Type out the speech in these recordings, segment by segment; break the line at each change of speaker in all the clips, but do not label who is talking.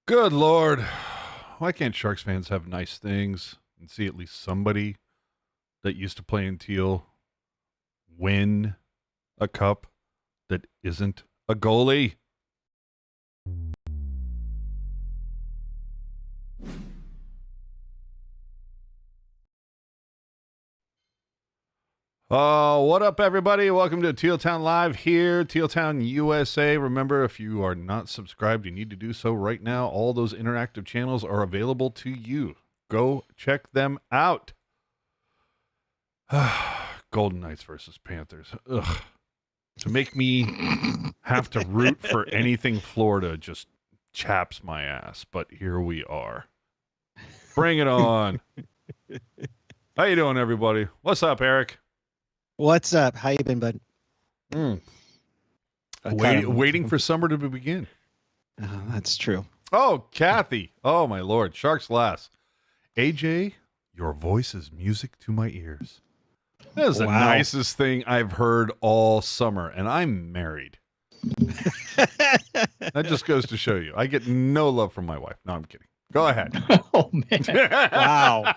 Good Lord. Why can't Sharks fans have nice things and see at least somebody that used to play in Teal win a cup that isn't a goalie? What up, everybody? Welcome to Teal Town Live here, Teal Town, USA. Remember, if you are not subscribed, you need to do so right now. All those interactive channels are available to you. Go check them out. Golden Knights versus Panthers. Ugh. To make me have to root for anything Florida just chaps my ass. But here we are. Bring it on. How you doing, everybody? What's up, Eric?
What's up? How you been, bud?
Waiting for summer to begin.
That's true.
Oh, Kathy. Oh, my Lord. Sharks last. AJ, your voice is music to my ears. That is the nicest thing I've heard all summer, and I'm married. That just goes to show you. I get no love from my wife. No, I'm kidding. Go ahead.
Oh, man. Wow.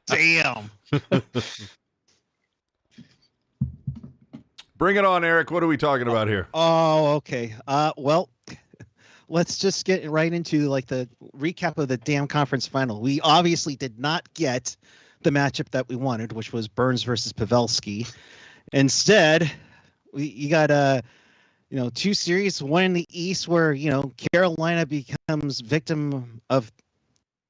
Damn.
Bring it on, Eric. What are we talking about here?
Oh, okay. Well, let's just get right into like the recap of the damn conference final. We obviously did not get the matchup that we wanted, which was Burns versus Pavelski. Instead, you got two series, one in the East where, Carolina becomes victim of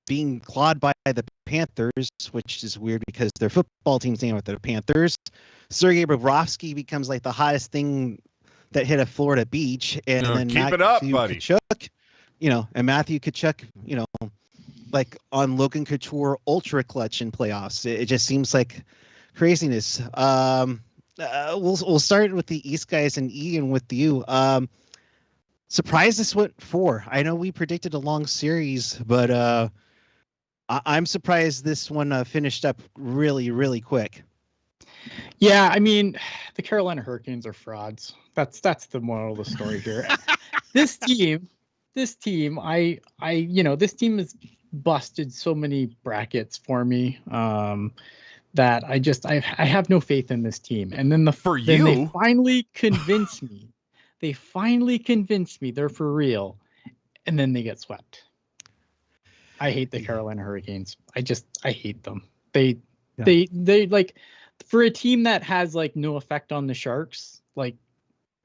being clawed by the Panthers, which is weird because their football team's named after the Panthers. Sergei Bobrovsky becomes like the hottest thing that hit a Florida beach, and then
keep it up, buddy.
Tkachuk, and Matthew Tkachuk, like on Logan Couture ultra clutch in playoffs. It just seems like craziness. We'll start with the East guys, and Ian with you. Surprised this went 4. I know we predicted a long series, but I'm surprised this one finished up really, really quick.
Yeah, I mean, the Carolina Hurricanes are frauds. That's the moral of the story here. This team, this team has busted so many brackets for me that I have no faith in this team. And then they finally convince me. They finally convince me they're for real, and then they get swept. I hate the Carolina Hurricanes. I hate them. They like, for a team that has like no effect on the Sharks, like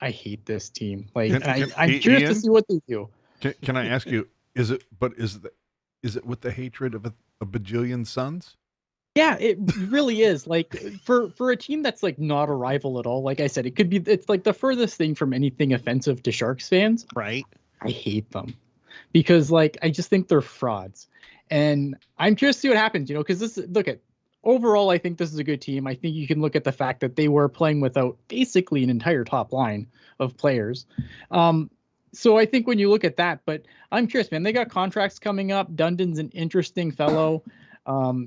I hate this team. Like I'm curious to see what they do.
Can I ask you, is it with the hatred of a bajillion suns?
Yeah, it really is. Like for a team that's like not a rival at all, like I said, it's like the furthest thing from anything offensive to Sharks fans.
Right.
I hate them because like I just think they're frauds. And I'm curious to see what happens, because overall, I think this is a good team. I think you can look at the fact that they were playing without basically an entire top line of players. So I think when you look at that, but I'm curious, man, they got contracts coming up. Dundon's an interesting fellow.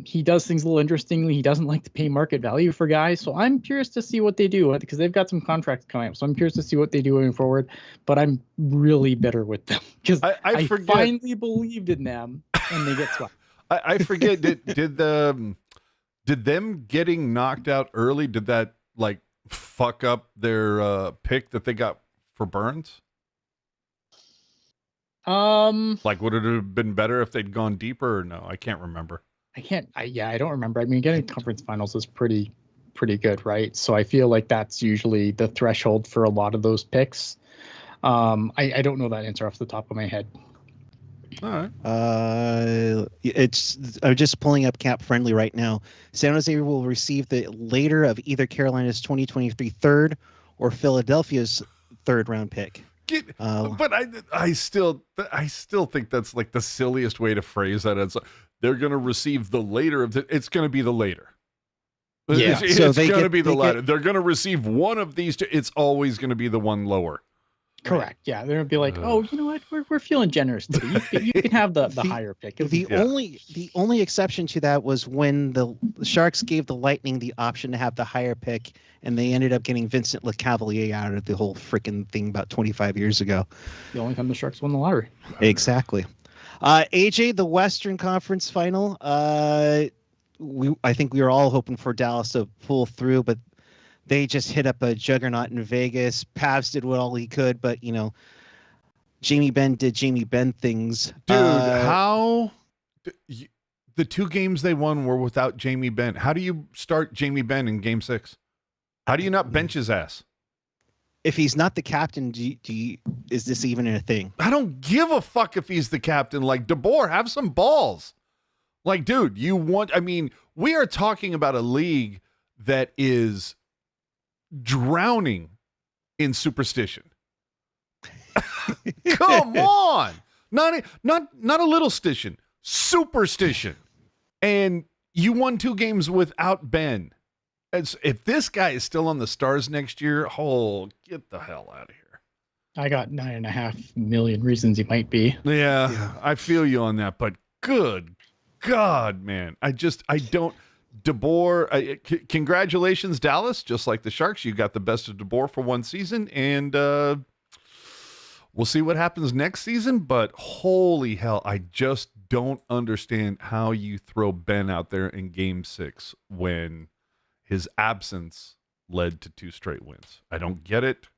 He does things a little interestingly. He doesn't like to pay market value for guys. So I'm curious to see what they do because they've got some contracts coming up. So I'm curious to see what they do moving forward. But I'm really bitter with them because I finally believed in them and they get swept.
I forget, did them getting knocked out early, did that like fuck up their pick that they got for Burns? Like, would it have been better if they'd gone deeper or no? I can't remember.
I don't remember. I mean, getting conference finals is pretty good, right? So I feel like that's usually the threshold for a lot of those picks. I don't know that answer off the top of my head.
All right.
I'm just pulling up Cap Friendly right now. San Jose will receive the later of either Carolina's 2023 third or Philadelphia's third round pick.
But I still think that's like the silliest way to phrase that. It's they're going to receive the later of it's going to be the later.
Yeah,
it's going to be the latter. They're going to receive one of these two. It's always going to be the one lower.
Correct. Yeah, they're gonna be like, oh, you know what? We're feeling generous today. You can have the higher pick.
The only exception to that was when the Sharks gave the Lightning the option to have the higher pick, and they ended up getting Vincent LeCavalier out of the whole freaking thing about 25 years ago.
The only time the Sharks won the lottery.
Exactly. AJ, the Western Conference Final. I think we were all hoping for Dallas to pull through, but they just hit up a juggernaut in Vegas. Pavs did what all he could, but Jamie Benn did Jamie Benn things.
Dude, how the 2 games they won were without Jamie Benn. How do you start Jamie Benn in Game 6? How do you not bench his ass?
If he's not the captain, is this even a thing?
I don't give a fuck if he's the captain. Like, DeBoer, have some balls. Like, dude, we are talking about a league that is drowning in superstition. Come on. Not a little stition, superstition. And you won 2 games without Ben. If this guy is still on the Stars next year, get the hell out of here.
I got 9.5 million reasons he might be.
Yeah, I feel you on that, but good God, man. I don't. DeBoer, congratulations, Dallas. Just like the Sharks, you got the best of DeBoer for 1 season, and we'll see what happens next season. But holy hell, I just don't understand how you throw Ben out there in Game 6 when his absence led to 2 straight wins. I don't get it.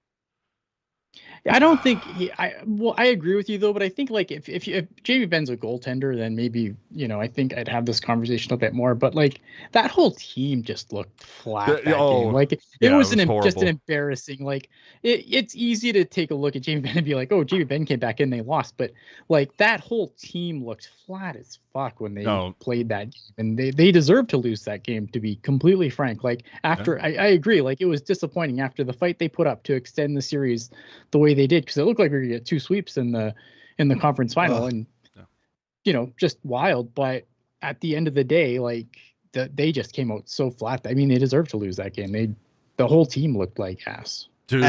I don't think I agree with you though, but I think like if Jamie Benn's a goaltender, then maybe I think I'd have this conversation a bit more. But like that whole team just looked flat that game. Like it was just an embarrassing. Like it's easy to take a look at Jamie Benn and be like, oh, Jamie Benn came back in, they lost, but like that whole team looked flat as fuck when they played that game, and they deserved to lose that game. To be completely frank, like after I agree, like it was disappointing after the fight they put up to extend the series the way they did, because it looked like we were gonna get 2 sweeps in the conference final, and just wild. But at the end of the day, like they just came out so flat. I mean, they deserved to lose that game. The whole team looked like ass.
Dude,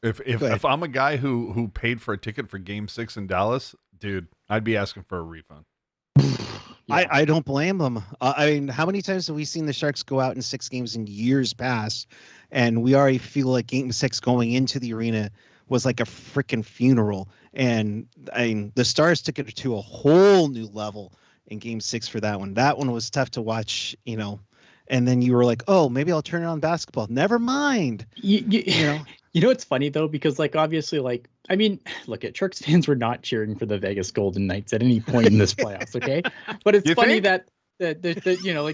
if I'm a guy who paid for a ticket for Game 6 in Dallas, dude, I'd be asking for a refund.
I don't blame them. I mean, how many times have we seen the Sharks go out in 6 games in years past, and we already feel like Game 6 going into the arena was like a freaking funeral. And I mean, the Stars took it to a whole new level in Game 6 for that one. That one was tough to watch, and then you were like, oh, maybe I'll turn it on basketball. Never mind.
It's funny though, because like obviously, like I mean, look, at Sharks fans were not cheering for the Vegas Golden Knights at any point in this playoffs, okay? But it's funny that like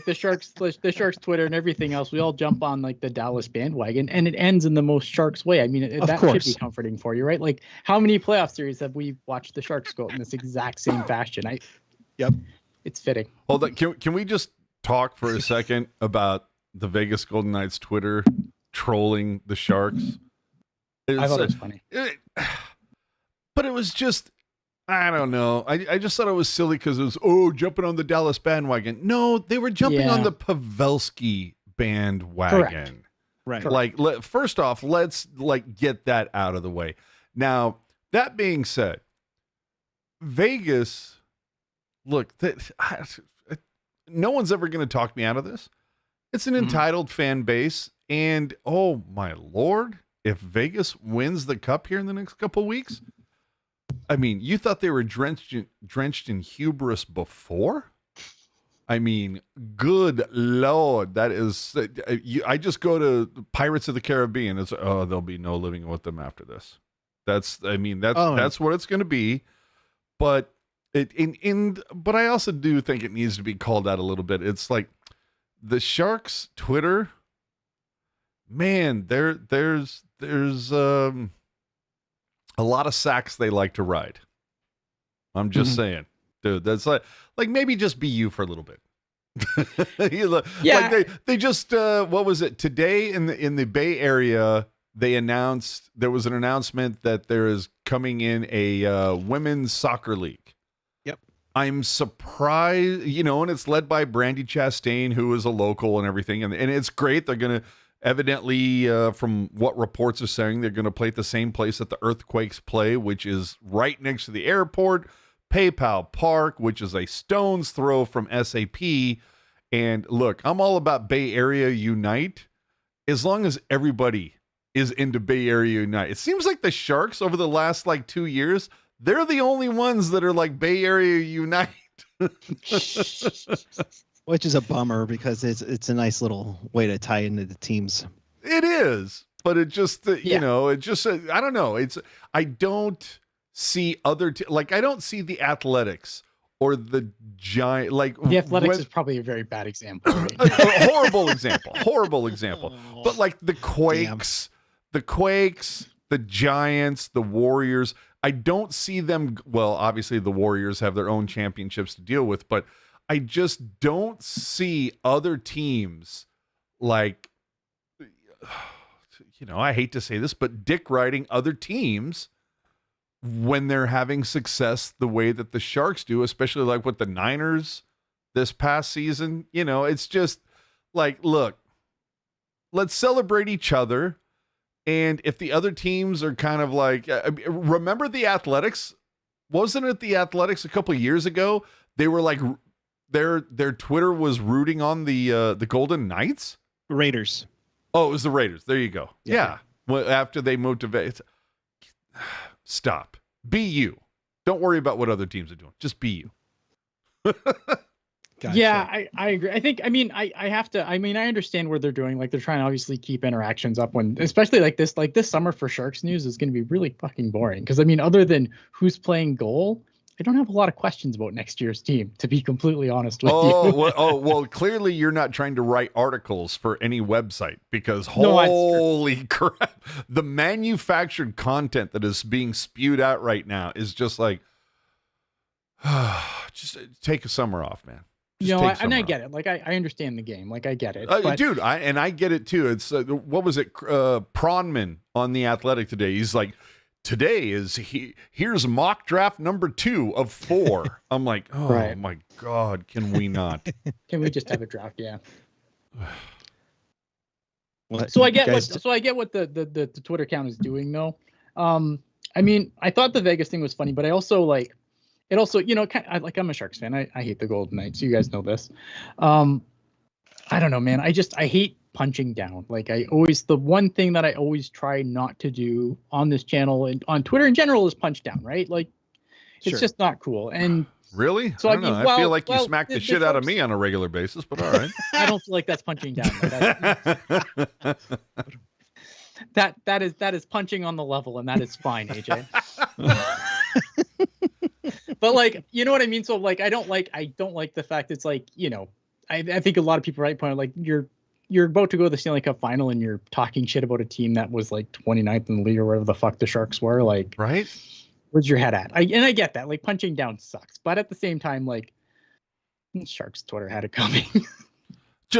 the Sharks Twitter and everything else, we all jump on like the Dallas bandwagon, and it ends in the most Sharks way. I mean, that should be comforting for you, right? Like, how many playoff series have we watched the Sharks go in this exact same fashion? It's fitting.
Hold on, can we just talk for a second about the Vegas Golden Knights Twitter trolling the Sharks?
I thought it was funny.
But it was just, I don't know. I just thought it was silly because it was, jumping on the Dallas bandwagon. No, they were jumping on the Pavelski bandwagon.
Correct.
Like, first off, let's get that out of the way. Now, that being said, Vegas, look, no one's ever going to talk me out of this. It's an entitled fan base, and oh my Lord, if Vegas wins the cup here in the next couple of weeks, I mean, you thought they were drenched in hubris before? I mean, good Lord, that is. I just go to Pirates of the Caribbean. It's there'll be no living with them after this. That's what it's going to be. But but I also do think it needs to be called out a little bit. It's like the Sharks Twitter. Man, there's a lot of sacks they like to ride. I'm just saying, dude. That's like maybe just be you for a little bit.
Yeah.
Like they just what was it today in the Bay Area? They announced there was an announcement that there is coming in a women's soccer league.
Yep.
I'm surprised, and it's led by Brandy Chastain, who is a local and everything, and it's great. They're gonna. Evidently, from what reports are saying, they're going to play at the same place that the Earthquakes play, which is right next to the airport, PayPal Park, which is a stone's throw from SAP. And look, I'm all about Bay Area Unite, as long as everybody is into Bay Area Unite. It seems like the Sharks over the last 2 years, they're the only ones that are like Bay Area Unite.
Which is a bummer because it's a nice little way to tie into the teams.
It is, but it just you know, it just I don't know. I don't see like I don't see the Athletics or the Giant like
the Athletics is probably a very bad example.
a horrible example. But like the Quakes, the Giants, the Warriors, I don't see them. Well, obviously the Warriors have their own championships to deal with, but I just don't see other teams like, you know, I hate to say this, but dick riding other teams when they're having success the way that the Sharks do, especially like with the Niners this past season. You know, it's just like, look, let's celebrate each other. And if the other teams are kind of like, remember the Athletics? Wasn't it the Athletics a couple of years ago? They were like, their Twitter was rooting on the Golden Knights?
Raiders.
Oh, it was the Raiders. There you go. Yeah. Well, after they moved to Vegas. Stop. Be you. Don't worry about what other teams are doing. Just be you.
Gotcha. Yeah, I agree. I think, I mean, I have to, I mean, I understand what they're doing. Like they're trying to obviously keep interactions up when, especially like this summer for Sharks news is going to be really fucking boring. Cause I mean, other than who's playing goal, I don't have a lot of questions about next year's team, to be completely honest with you.
Well, clearly you're not trying to write articles for any website because holy crap, the manufactured content that is being spewed out right now is just like, just take a summer off, man.
Just I get it. Like I understand the game. Like I get it.
Dude, I get it too. It's what was it? Pronman on The Athletic today. He's like, today here's mock draft number 2 of 4. I'm like, oh my God, can we not?
Can we just have a draft? Yeah. So I get what the Twitter account is doing though. I mean, I thought the Vegas thing was funny, but I also like it also, you know, I'm a Sharks fan. I hate the Golden Knights. You guys know this. I don't know, man. I hate punching down. Like the one thing that I always try not to do on this channel and on Twitter in general is punch down, right? Like it's just not cool. And
really? So I mean, I feel like you smack the shit out of me on a regular basis, but all right.
I don't feel like that's punching down. That is punching on the level, and that is fine, AJ. But like, you know what I mean? So like, I don't like the fact it's like, you know, I think a lot of people point out like you're about to go to the Stanley Cup Final and you're talking shit about a team that was like 29th in the league or whatever the fuck the Sharks were. Like, right? Where's your head at? And I get that. Like punching down sucks, but at the same time, like Sharks Twitter had it coming.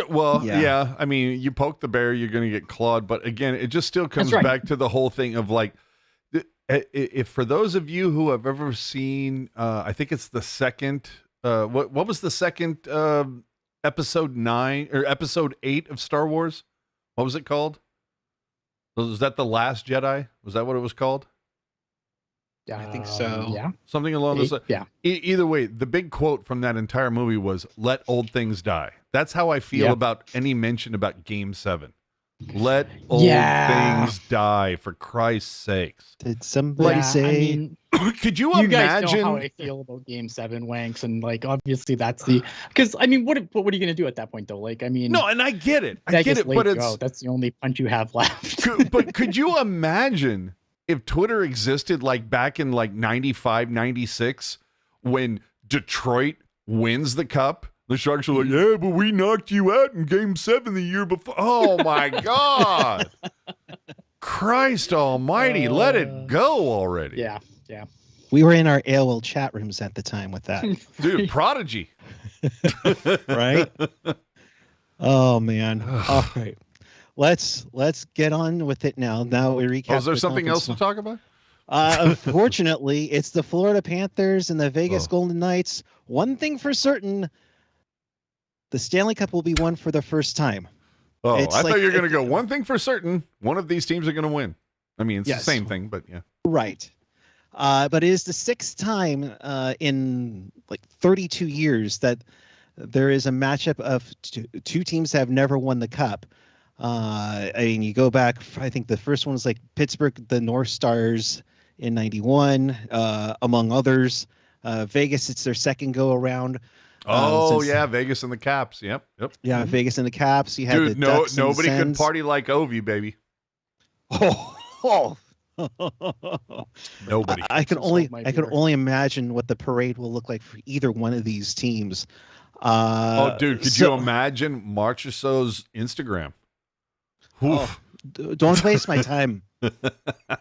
Well, yeah. I mean, you poke the bear, you're going to get clawed. But again, it just still comes back to the whole thing of like, if for those of you who have ever seen, I think it's the second. What was the second? Episode 9 or episode 8 of Star Wars. What was it called? Was that The Last Jedi? Was that what it was called?
Yeah, I think so.
Yeah.
Something along those lines.
Yeah.
Either way, the big quote from that entire movie was, "Let old things die." That's how I feel about any mention about Game 7. Let old things die, for Christ's sakes.
Did somebody say?
I mean,
could you
imagine?
Guys
know how I feel about Game 7, Wanks, and like obviously that's because I mean, what are you gonna do at that point though? Like, I mean,
no, and I get it, but
that's the only punch you have left.
But could you imagine if Twitter existed like back in like 95, 96 when Detroit wins the cup? The Sharks are like, yeah, but we knocked you out in Game 7 the year before. Oh, my God. Christ almighty, let it go already.
Yeah.
We were in our AOL chat rooms at the time with that.
Dude, prodigy.
Right? Oh, man. All right. Let's get on with it now. Now we recap.
Is there something else to talk about?
Unfortunately, it's the Florida Panthers and the Vegas Golden Knights. One thing for certain, the Stanley Cup will be won for the first time.
Oh, I thought you were going to go, one thing for certain, one of these teams are going to win. I mean, it's the same thing, but yeah.
Right. But it is the 6th time in like 32 years that there is a matchup of two teams that have never won the Cup. I mean, you go back, I think the first one was like Pittsburgh, the North Stars in '91, among others. Vegas, it's their second go around.
Oh yeah, Vegas and the Caps. Yep.
Yeah, Vegas and the Caps. You had
Dude,
the Ducks and
nobody
the
could
Sens.
party like Ovi, baby.
Oh.
Nobody.
I can
Just hold my
I can
beer.
only imagine what the parade will look like for either one of these teams.
Oh, dude, could
so-
you imagine Marchessault's Instagram? Oof.
Don't waste my time,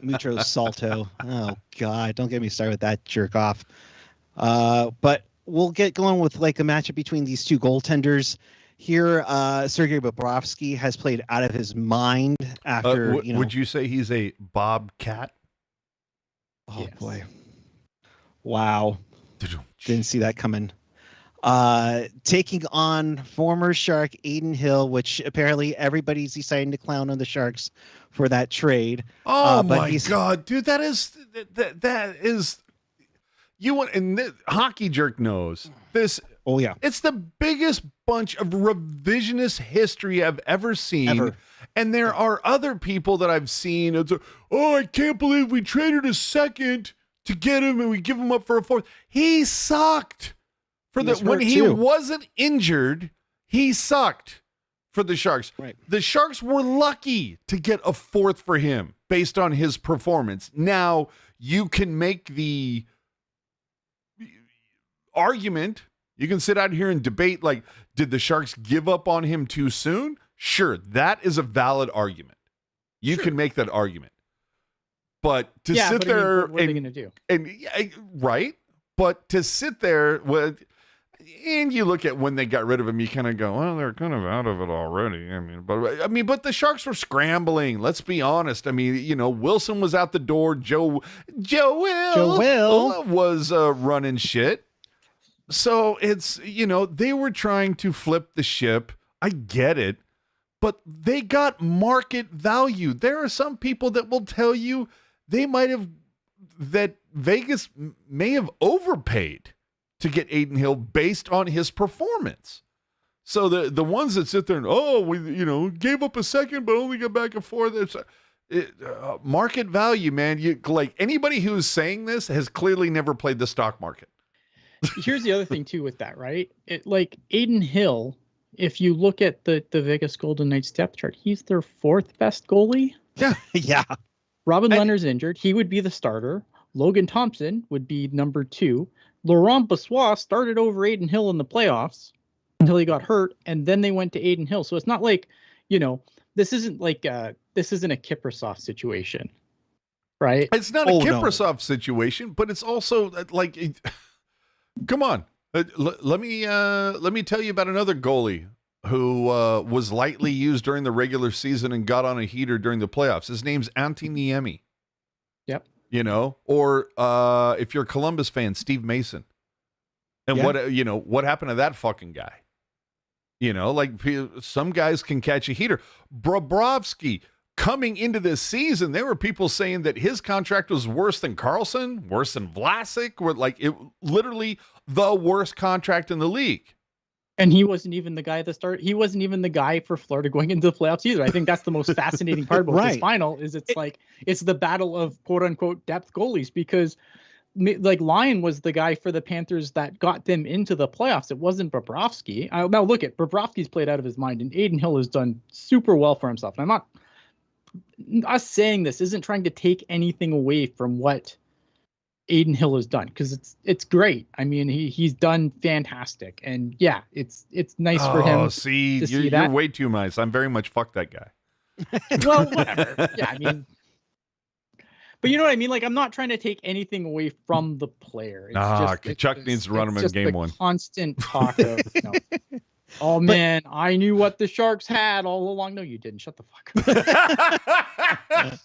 Mucho Salto. Oh God, don't get me started with that jerk off. But we'll get going with like a matchup between these two goaltenders here. Sergei Bobrovsky has played out of his mind after
Would you say he's a bobcat?
Oh
Yes.
boy, wow, didn't see that coming. Taking on former Shark Aiden Hill, which apparently everybody's deciding to clown on the Sharks for that trade.
Oh
but
my God, dude, that is you want, and Hockey Jerk knows this.
Oh yeah,
It's the biggest bunch of revisionist history I've ever seen.
Ever.
And there are other people that I've seen. It's I can't believe we traded a second to get him and we give him up for a fourth. He sucked for
He was
when
hurt,
he
too.
wasn't injured. He sucked for the Sharks.
Right.
The Sharks were lucky to get a fourth for him based on his performance. Now you can make the argument. You can sit out here and debate, like, did the Sharks give up on him too soon? Sure, that is a valid argument. You can make that argument. But to sit
but I mean,
there
what are they going to do?
right? But to sit there with, and you look at when they got rid of him, you kind of go, well, they're kind of out of it already. But the Sharks were scrambling. Let's be honest. I mean, Wilson was out the door. Joe Will was running shit. So it's, they were trying to flip the ship. I get it, but they got market value. There are some people that will tell you that Vegas may have overpaid to get Aiden Hill based on his performance. So the ones that sit there and, we gave up a second, but only got back a fourth. Market value, man. You like anybody who's saying this has clearly never played the stock market.
Here's the other thing too with that, right? Like Aiden Hill, if you look at the Vegas Golden Knights depth chart, he's their fourth best goalie.
Yeah.
yeah.
Robin Leonard's injured. He would be the starter. Logan Thompson would be number 2. Laurent Brossoit started over Aiden Hill in the playoffs until he got hurt, and then they went to Aiden Hill. So it's not like, this isn't a Kiprasov situation, right?
It's not a Kiprasov situation, but it's also like, come on. Let me tell you about another goalie who was lightly used during the regular season and got on a heater during the playoffs. His name's Antti Niemi.
Yep.
Or if you're a Columbus fan, Steve Mason. And what happened to that fucking guy? Like some guys can catch a heater. Bobrovsky, coming into this season, there were people saying that his contract was worse than Carlson, worse than Vlasic, literally the worst contract in the league.
And he wasn't even the guy at the start. He wasn't even the guy for Florida going into the playoffs either. I think that's the most fascinating part about this final is it's the battle of quote unquote depth goalies, because like Lyon was the guy for the Panthers that got them into the playoffs. It wasn't Bobrovsky. Now look at Bobrovsky's played out of his mind, and Aiden Hill has done super well for himself. And us saying this isn't trying to take anything away from what Aiden Hill has done, because it's great. I mean, he's done fantastic, and yeah, it's nice for him.
Oh, see, you're way too nice. I'm very much fuck that guy.
Well, whatever. Yeah, I mean, but you know what I mean. Like, I'm not trying to take anything away from the player.
Chuck needs to run him in game one.
Constant talk of, oh man, I knew what the Sharks had all along. No, you didn't. Shut the fuck up.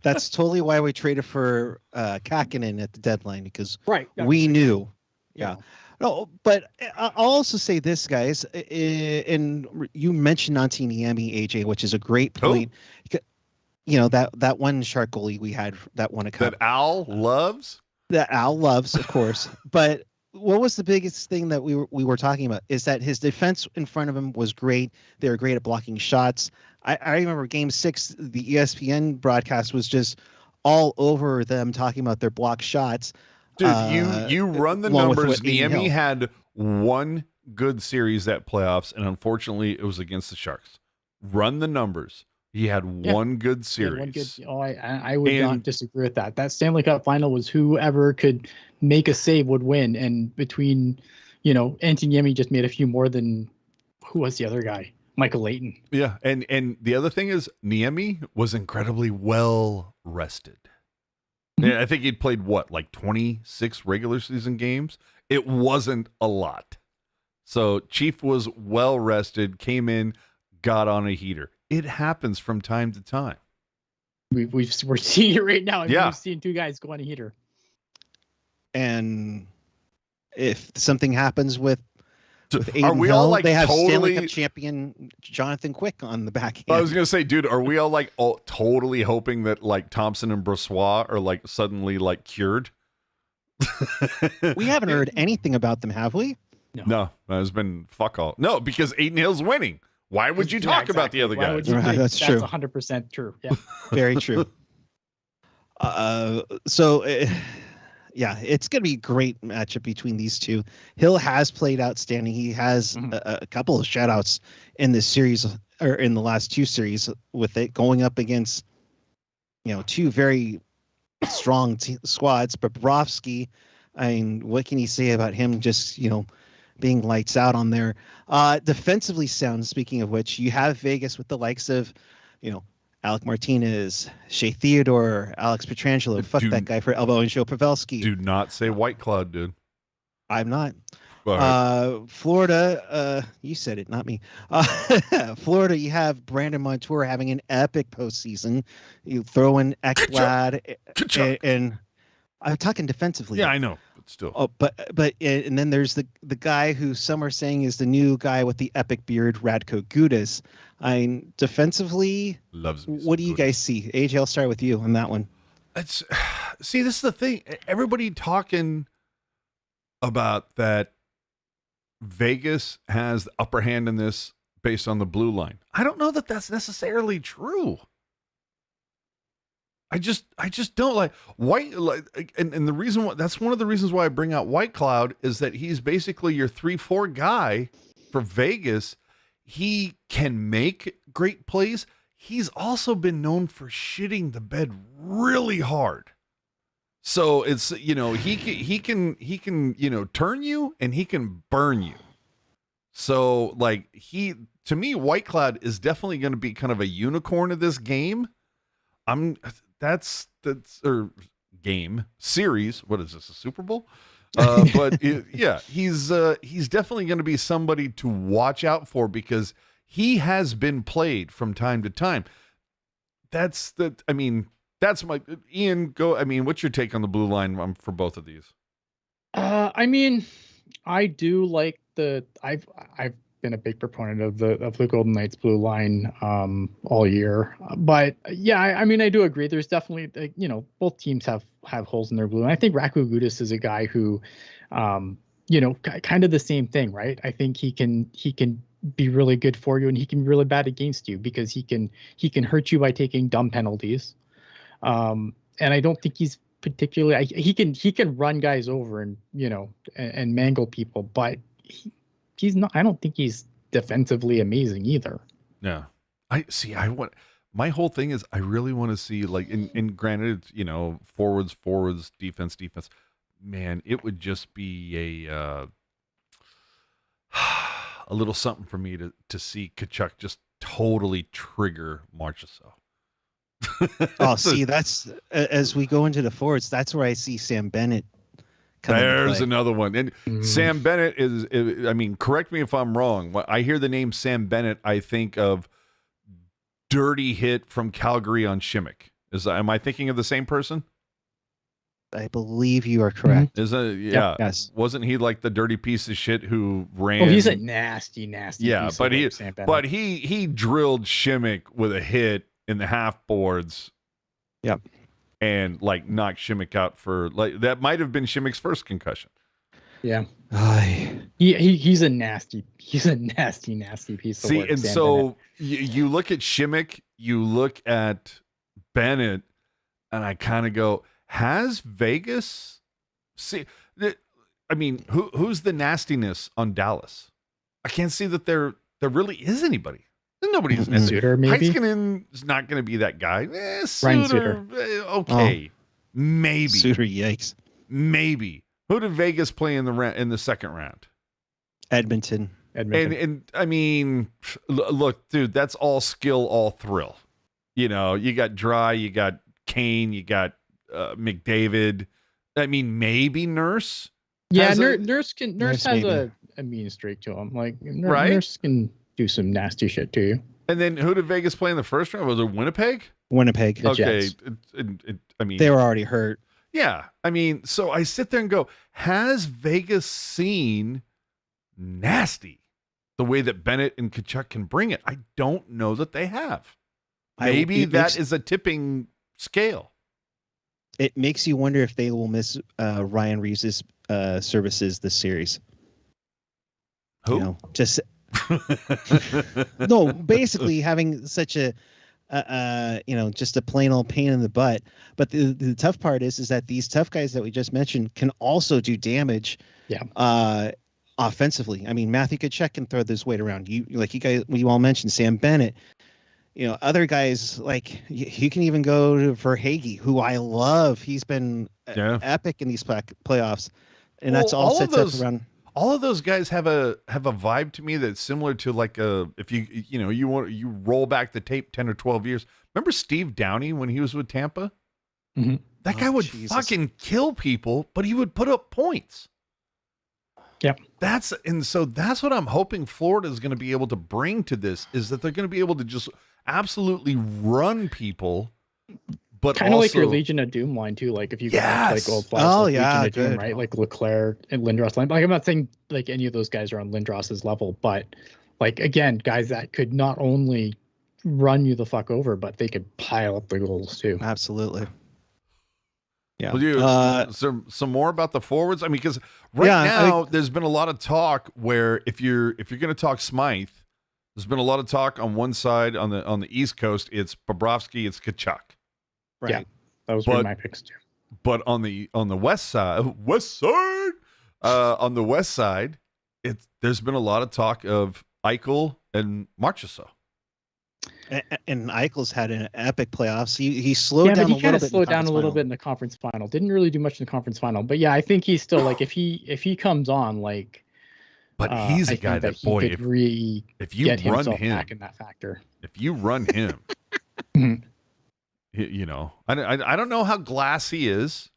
That's totally why we traded for Kakinen at the deadline, because
we
knew. Yeah. No, but I'll also say this, guys, and you mentioned Antti Niemi, AJ, which is a great point. That one Shark goalie we had that won a cup.
That Al loves?
That Al loves, of course. But what was the biggest thing that we were talking about is that his defense in front of him was great. They were great at blocking shots. I remember Game 6, the ESPN broadcast was just all over them talking about their block shots.
Dude, you run the
along with
numbers.
what Aiden
Niemi
Hill.
had one good series at playoffs, and unfortunately, it was against the Sharks. Run the numbers. He had one good
Yeah,
series.
one good. Oh, I would
And-
not disagree with that. That Stanley Cup final was whoever could make a save would win, and between, Antoniemi just made a few more than who was the other guy? Michael Layton.
Yeah, and the other thing is Niemi was incredibly well rested.
Mhm.
Yeah, I think he'd played like 26 regular season games. It wasn't a lot. So Chief was well rested, came in, got on a heater. It happens from time to time.
We're seeing it right now. I mean,
Yeah.
we've seen two guys go on a heater.
And if something happens with
Are
Aiden
we
Hill,
all like
they have Stanley
totally?
Cup champion Jonathan Quick on the back
I
end.
was gonna say, dude, are we all like totally hoping that like Thompson and Brossois are like suddenly like cured?
We haven't heard anything about them, have we?
No, there's been fuck all. No, because Aiden Hill's winning. Why would you
Yeah,
talk about the other
Why
guys?
would you
Right,
think
that's true.
100% true. Yeah.
Very true. Yeah, it's going to be a great matchup between these two. Hill has played outstanding. He has
Mhm.
a couple of shutouts in this series, or in the last two series, with it going up against, two very strong squads. But Bobrovsky, I mean, what can you say about him? Just being lights out on there. Defensively sound. Speaking of which, you have Vegas with the likes of, Alec Martinez, Shea Theodore, Alex Pietrangelo. Fuck
Dude,
that guy for elbowing Joe Pavelski.
Do not say White Cloud, dude.
I'm not.
All right.
Florida, you said it, not me. Florida, you have Brandon Montour having an epic postseason. You throw in Ekblad,
Kachuk.
and I'm talking defensively.
Yeah, I know, but still.
Oh, but and then there's the guy who some are saying is the new guy with the epic beard, Radko Gudas. I mean, defensively,
Loves me.
what do you guys see? AJ, I'll start with you on that one.
See, this is the thing. Everybody talking about that Vegas has the upper hand in this based on the blue line. I don't know that that's necessarily true. I just don't like and the reason why that's one of the reasons why I bring out White Cloud is that he's basically your 3-4 guy for Vegas. He can make great plays. He's also been known for shitting the bed really hard. So it's he can turn you and he can burn you. So like to me White Cloud is definitely going to be kind of a unicorn of this game. That's or game series. What is this, a Super Bowl? But he's definitely going to be somebody to watch out for because he has been played from time to time. That's my Ian. Go. I mean, what's your take on the blue line for both of these?
I mean, I do like I've been a big proponent of the Golden Knights blue line all year, but yeah, I mean, I do agree. There's definitely both teams have holes in their blue, and I think Radko Gudas is a guy who, kind of the same thing, right? I think he can be really good for you, and he can be really bad against you because he can hurt you by taking dumb penalties, and I don't think he's particularly he can run guys over and mangle people, but he's not. I don't think he's defensively amazing either.
Yeah, my whole thing is I really want to see like and granted, forwards, defense. Man, it would just be a little something for me to see Kachuk just totally trigger Marchessault.
Oh, see, that's as we go into the forwards, that's where I see Sam Bennett.
There's another one. And Sam Bennett is, I mean, correct me if I'm wrong. When I hear the name Sam Bennett, I think of dirty hit from Calgary on Shimmick. Am I thinking of the same person?
I believe you are correct.
Yeah.
Yes.
Wasn't he like the dirty piece of shit who ran?
Oh, he's a nasty
Yeah,
piece
but
of work, Sam Bennett.
but he drilled Shimmick with a hit in the half boards.
Yep.
And like knocked Shimmick out for like that might have been Shimmick's first concussion.
Yeah.
Aye.
He's a nasty piece of work.
See, and
Sam
so
Bennett.
you look at Shimmick, you look at Bennett. and I kind of go, has Vegas who's the nastiness on Dallas? I can't see that there really is anybody. Nobody's
Suter, maybe.
Heiskanen is not going to be that guy.
Ryan
Suter, okay, maybe.
Suter, yikes.
Maybe. Who did Vegas play in the second round?
Edmonton.
And I mean, look, dude, that's all skill, all thrill. You know, you got Dry, you got Kane, you got McDavid. I mean, maybe Nurse.
Yeah, Nurse has
maybe.
a mean streak to him. Like
Right?
Nurse can do some nasty shit to you.
And then who did Vegas play in the first round? Was it Winnipeg?
Winnipeg.
The
Okay.
Jets.
I mean,
They were already hurt.
yeah. I mean, so I sit there and go, has Vegas seen nasty the way that Bennett and Tkachuk can bring it? I don't know that they have. Maybe that is a tipping scale.
It makes you wonder if they will miss Ryan Reeves' services this series.
Who?
You know, just no, basically having such a just a plain old pain in the butt. But the tough part is that these tough guys that we just mentioned can also do damage.
Yeah.
Offensively. I mean, Matthew Tkachuk can throw this weight around. You all mentioned Sam Bennett. You know, other guys like you can even go for Hagee, who I love. He's been epic in these playoffs, and that's all sets up around.
All of those guys have a vibe to me that's similar to like if you roll back the tape 10 or 12 years. Remember Steve Downey when he was with Tampa?
Mm-hmm.
That guy would fucking kill people, but he would put up points.
Yep.
That's what I'm hoping Florida is going to be able to bring to this, is that they're going to be able to just absolutely run people, but
kind of
also,
like your Legion of Doom line too. Like if you
Yes.
like old flash,
Oh,
like
yeah,
Legion of Doom,
good.
right? Like Leclerc and Lindros line. Like I'm not saying like any of those guys are on Lindros's level, but like again, guys that could not only run you the fuck over, but they could pile up the goals too.
Absolutely. Yeah.
Will you, some more about the forwards? I mean, because now there's been a lot of talk where if you're going to talk Smythe, there's been a lot of talk on one side on the East Coast. It's Bobrovsky, it's Tkachuk.
Right.
Yeah, that was one of my picks too.
But on the west side, on the west side, there's been a lot of talk of Eichel and Marchessault.
And Eichel's had an epic playoffs. He slowed down
but
a
he
little
kind of
bit.
slowed down a little bit in the conference final. Didn't really do much in the conference final. But yeah, I think he's still like if he comes on like.
But he's a guy that boy, if you
get
run
himself
him
back in that factor.
If you run him, you know, I don't know how glass he is.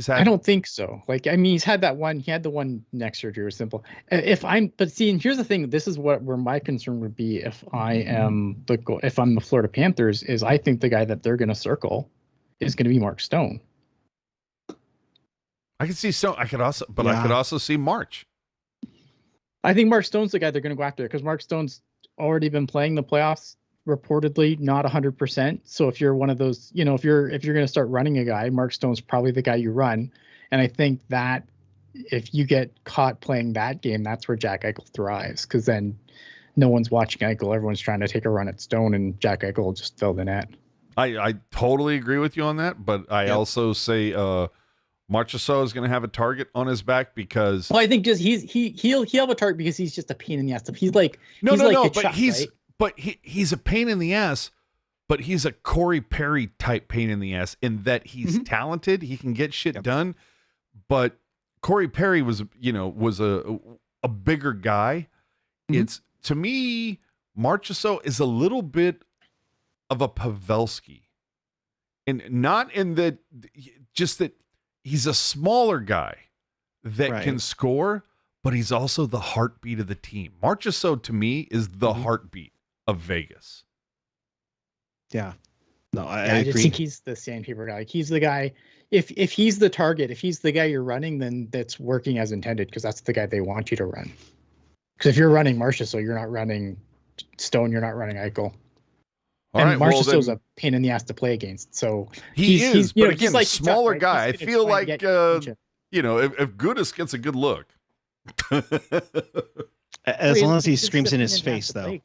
I don't think so. Like, I mean, he had the one neck surgery was simple. But see, and here's the thing, this is where my concern would be if I'm the Florida Panthers, is I think the guy that they're going to circle is going to be Mark Stone.
I could see Stone. I could also see March.
I think Mark Stone's the guy they're going to go after because Mark Stone's already been playing the playoffs, reportedly not 100%. So if you're one of those, you know, if you're going to start running a guy, Mark Stone's probably the guy you run. And I think that if you get caught playing that game, that's where Jack Eichel thrives, because then no one's watching Eichel. Everyone's trying to take a run at Stone, and Jack Eichel will just fill the net.
I totally agree with you on that, but I also say Marchessault is going to have a target on his back because.
Well, I think just he'll have a target because he's just a pain in the ass. He's like
no,
Kachuk,
but
right?
But he's a pain in the ass, but he's a Corey Perry type pain in the ass in that he's talented. He can get shit done. But Corey Perry was a bigger guy. It's, to me, Marchessault is a little bit of a Pavelski. And not in that, just that he's a smaller guy that can score, but he's also the heartbeat of the team. Marchessault, to me, is the heartbeat of Vegas.
Yeah. No, I
agree.
agree.
I think he's the sandpaper guy. Like, he's the guy. If he's the target, if he's the guy you're running, then that's working as intended, because that's the guy they want you to run. Because if you're running Marchessault, you're not running Stone, you're not running Eichel. Marchessault's a pain in the ass to play against. So he's
but again,
like
smaller
Tkachuk,
guy. I feel like if Gudis gets a good look.
As long as he screams in his face, though.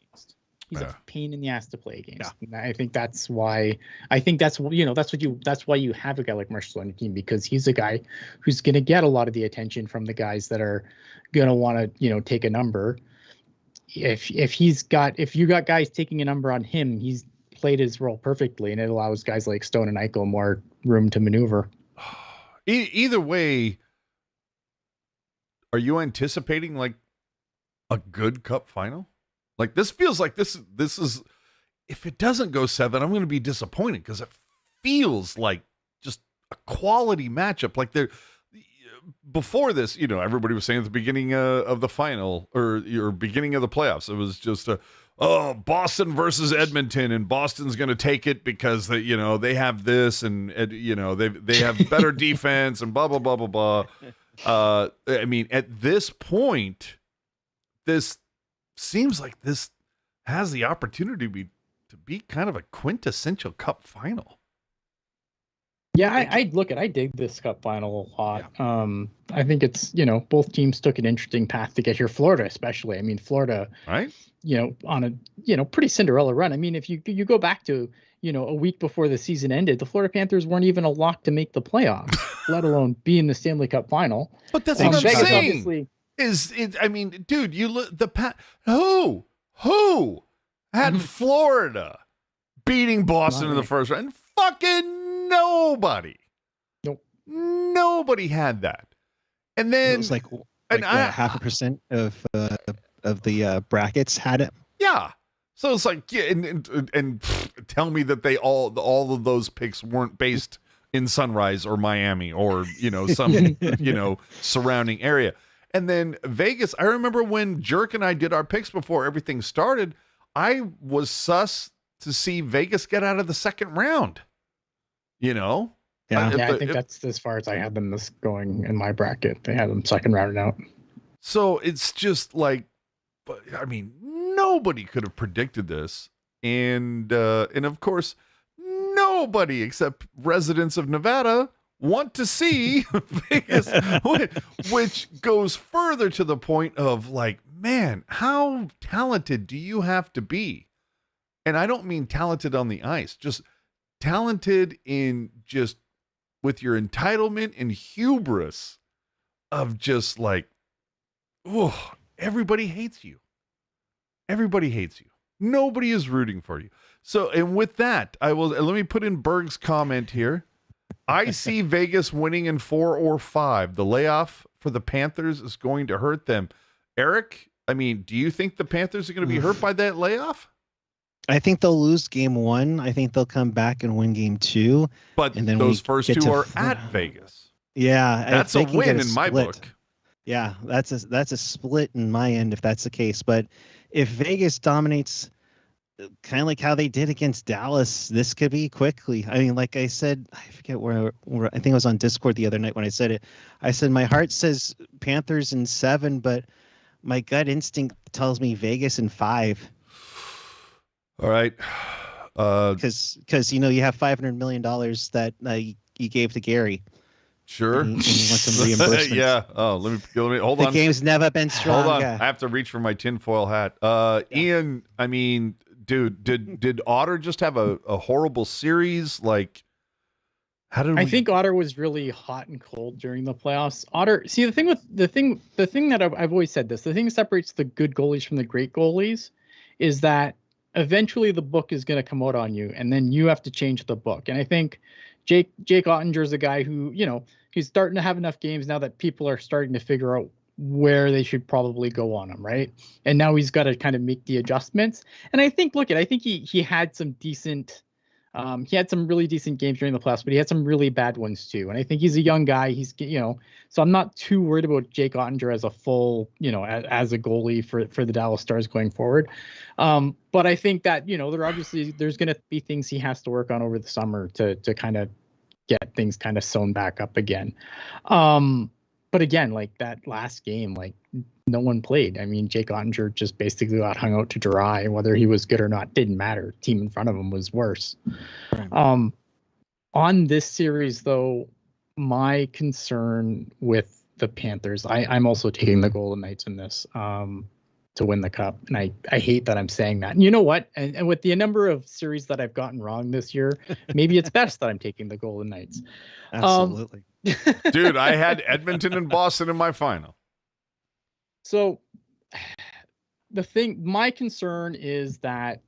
He's
Yeah.
a pain in the ass to play against.
Yeah.
And I think that's why that's why you have a guy like Marshall on your team, because he's a guy who's going to get a lot of the attention from the guys that are going to want to, take a number. If you got guys taking a number on him, he's played his role perfectly, and it allows guys like Stone and Eichel more room to maneuver.
Either way, are you anticipating like a good Cup final? Like this feels like this is if it doesn't go 7, I'm going to be disappointed because it feels like just a quality matchup. Like before this, everybody was saying at the beginning of the final or beginning of the playoffs, it was just Boston versus Edmonton, and Boston's going to take it because they have this and they have better defense and blah blah blah blah blah. I mean, at this point, this seems like this has the opportunity to be kind of a quintessential Cup final.
Yeah, I dig this Cup final a lot. Yeah. I think it's, both teams took an interesting path to get here. Florida, especially. I mean, Florida,
right?
On a, pretty Cinderella run. I mean, if you go back to, a week before the season ended, the Florida Panthers weren't even a lock to make the playoffs, let alone be in the Stanley Cup final.
But that's what I'm saying.
Obviously,
I mean, dude, you look who had Florida beating Boston in the first round? Fucking nobody.
Nope.
Nobody had that. And then
it was like 0.5% of the brackets had it.
Yeah. So it's like, yeah, and tell me that they all of those picks weren't based in Sunrise or Miami or some surrounding area. And then Vegas, I remember when Jerk and I did our picks before everything started, I was sus to see Vegas get out of the second round.
Yeah,
I think that's as far as I had them this going in my bracket. They had them second rounded out.
So it's just like, I mean, nobody could have predicted this, and of course, nobody except residents of Nevada want to see Vegas, which goes further to the point of like, man, how talented do you have to be? And I don't mean talented on the ice, just talented in just with your entitlement and hubris of just like, oh, everybody hates you. Everybody hates you. Nobody is rooting for you. So, and with that, let me put in Berg's comment here. I see Vegas winning in 4 or 5. The layoff for the Panthers is going to hurt them. Eric, I mean, do you think the Panthers are going to be hurt by that layoff?
I think they'll lose game 1. I think they'll come back and win game 2.
But
and then
those first 2 are at Vegas.
Yeah.
That's a win in my book.
Yeah, that's a split in my end if that's the case. But if Vegas dominates kind of like how they did against Dallas, this could be quickly. I mean, like I said, I forget where I think I was on Discord the other night when I said it. I said my heart says Panthers in 7, but my gut instinct tells me Vegas in 5.
All right.
Because you have $500 million that you gave to Gary.
Sure.
And you want some reimbursement.
Yeah. Oh, let me hold on.
The game's never been stronger.
Hold on. I have to reach for my tinfoil hat. Ian, I mean, dude, did Otter just have a horrible series? Like,
I think Otter was really hot and cold during the playoffs. Otter, see, the thing that I've always said this, the thing that separates the good goalies from the great goalies is that eventually the book is going to come out on you, and then you have to change the book. And I think Jake Ottinger is a guy who, he's starting to have enough games now that people are starting to figure out where they should probably go on him, right? And now he's got to kind of make the adjustments. And I think, I think he had some decent, he had some really decent games during the playoffs, but he had some really bad ones too. And I think he's a young guy. He's, so I'm not too worried about Jake Ottinger as a full, as a goalie for the Dallas Stars going forward. But I think that, there's going to be things he has to work on over the summer to kind of get things kind of sewn back up again. But again, like that last game, like no one played. I mean, Jake Ottinger just basically got hung out to dry. Whether he was good or not didn't matter. Team in front of him was worse. Right. On this series, though, my concern with the Panthers, I'm also taking the Golden Knights in this. win the cup. And I hate that I'm saying that. And you know what? And with the number of series that I've gotten wrong this year, maybe it's best that I'm taking the Golden Knights.
Absolutely.
Dude, I had Edmonton and Boston in my final.
So my concern is that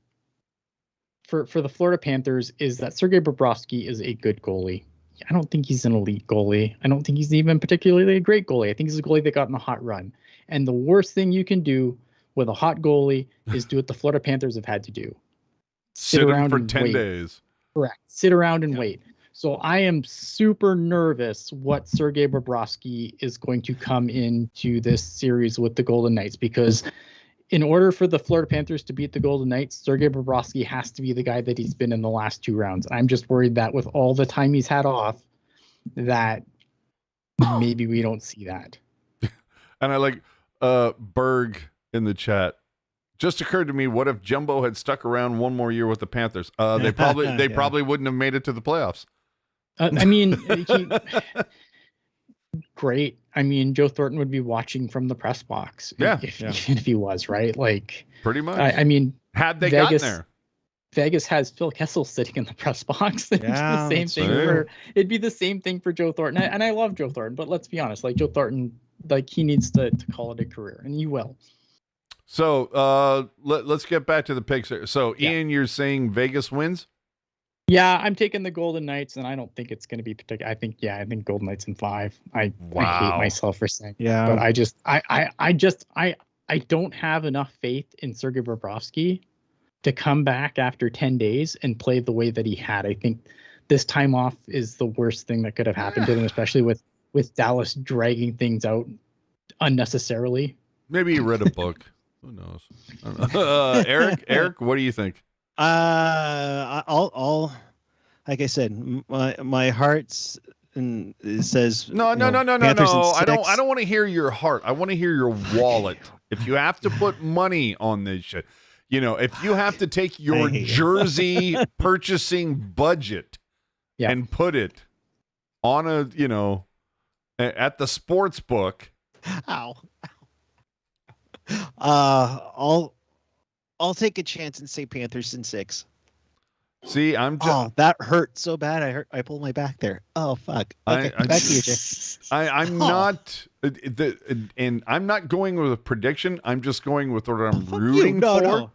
for the Florida Panthers is that Sergei Bobrovsky is a good goalie. I don't think he's an elite goalie. I don't think he's even particularly a great goalie. I think he's a goalie that got in a hot run. And the worst thing you can do with a hot goalie is do what the Florida Panthers have had to do.
Sit around for 10 days.
Correct. Sit around and wait. So I am super nervous what Sergei Bobrovsky is going to come into this series with the Golden Knights, because in order for the Florida Panthers to beat the Golden Knights, Sergei Bobrovsky has to be the guy that he's been in the last 2 rounds. I'm just worried that with all the time he's had off, that maybe we don't see that.
And I like Berg in the chat. Just occurred to me, what if Jumbo had stuck around one more year with the Panthers? They probably wouldn't have made it to the playoffs.
I mean, great. I mean, Joe Thornton would be watching from the press box.
Yeah.
Even if he was, right? Like,
pretty much.
I mean,
had they
Vegas,
gotten there.
Vegas has Phil Kessel sitting in the press box. It'd be the same thing for Joe Thornton. And I love Joe Thornton, but let's be honest, like Joe Thornton, like he needs to call it a career, and he will.
So let's get back to the picks here. So Ian, you're saying Vegas wins?
Yeah, I'm taking the Golden Knights, and I don't think it's going to be particular. I think Golden Knights in 5. I hate myself for saying, but I don't have enough faith in Sergei Bobrovsky to come back after 10 days and play the way that he had. I think this time off is the worst thing that could have happened to them, especially with Dallas dragging things out unnecessarily.
Maybe he read a book. Who knows? I don't know. Eric, what do you think?
I'll like I said, my heart's and it says
no.
Panthers
I don't want to hear your heart. I want to hear your wallet. If you have to put money on this shit, if you have to take your jersey purchasing budget and put it on at the sports book.
Ow. I'll take a chance and say Panthers in 6.
See,
that hurt so bad. I pulled my back there. Oh fuck. Okay, back to you, Jay.
I'm not, and I'm not going with a prediction. I'm just going with what I'm rooting for. No.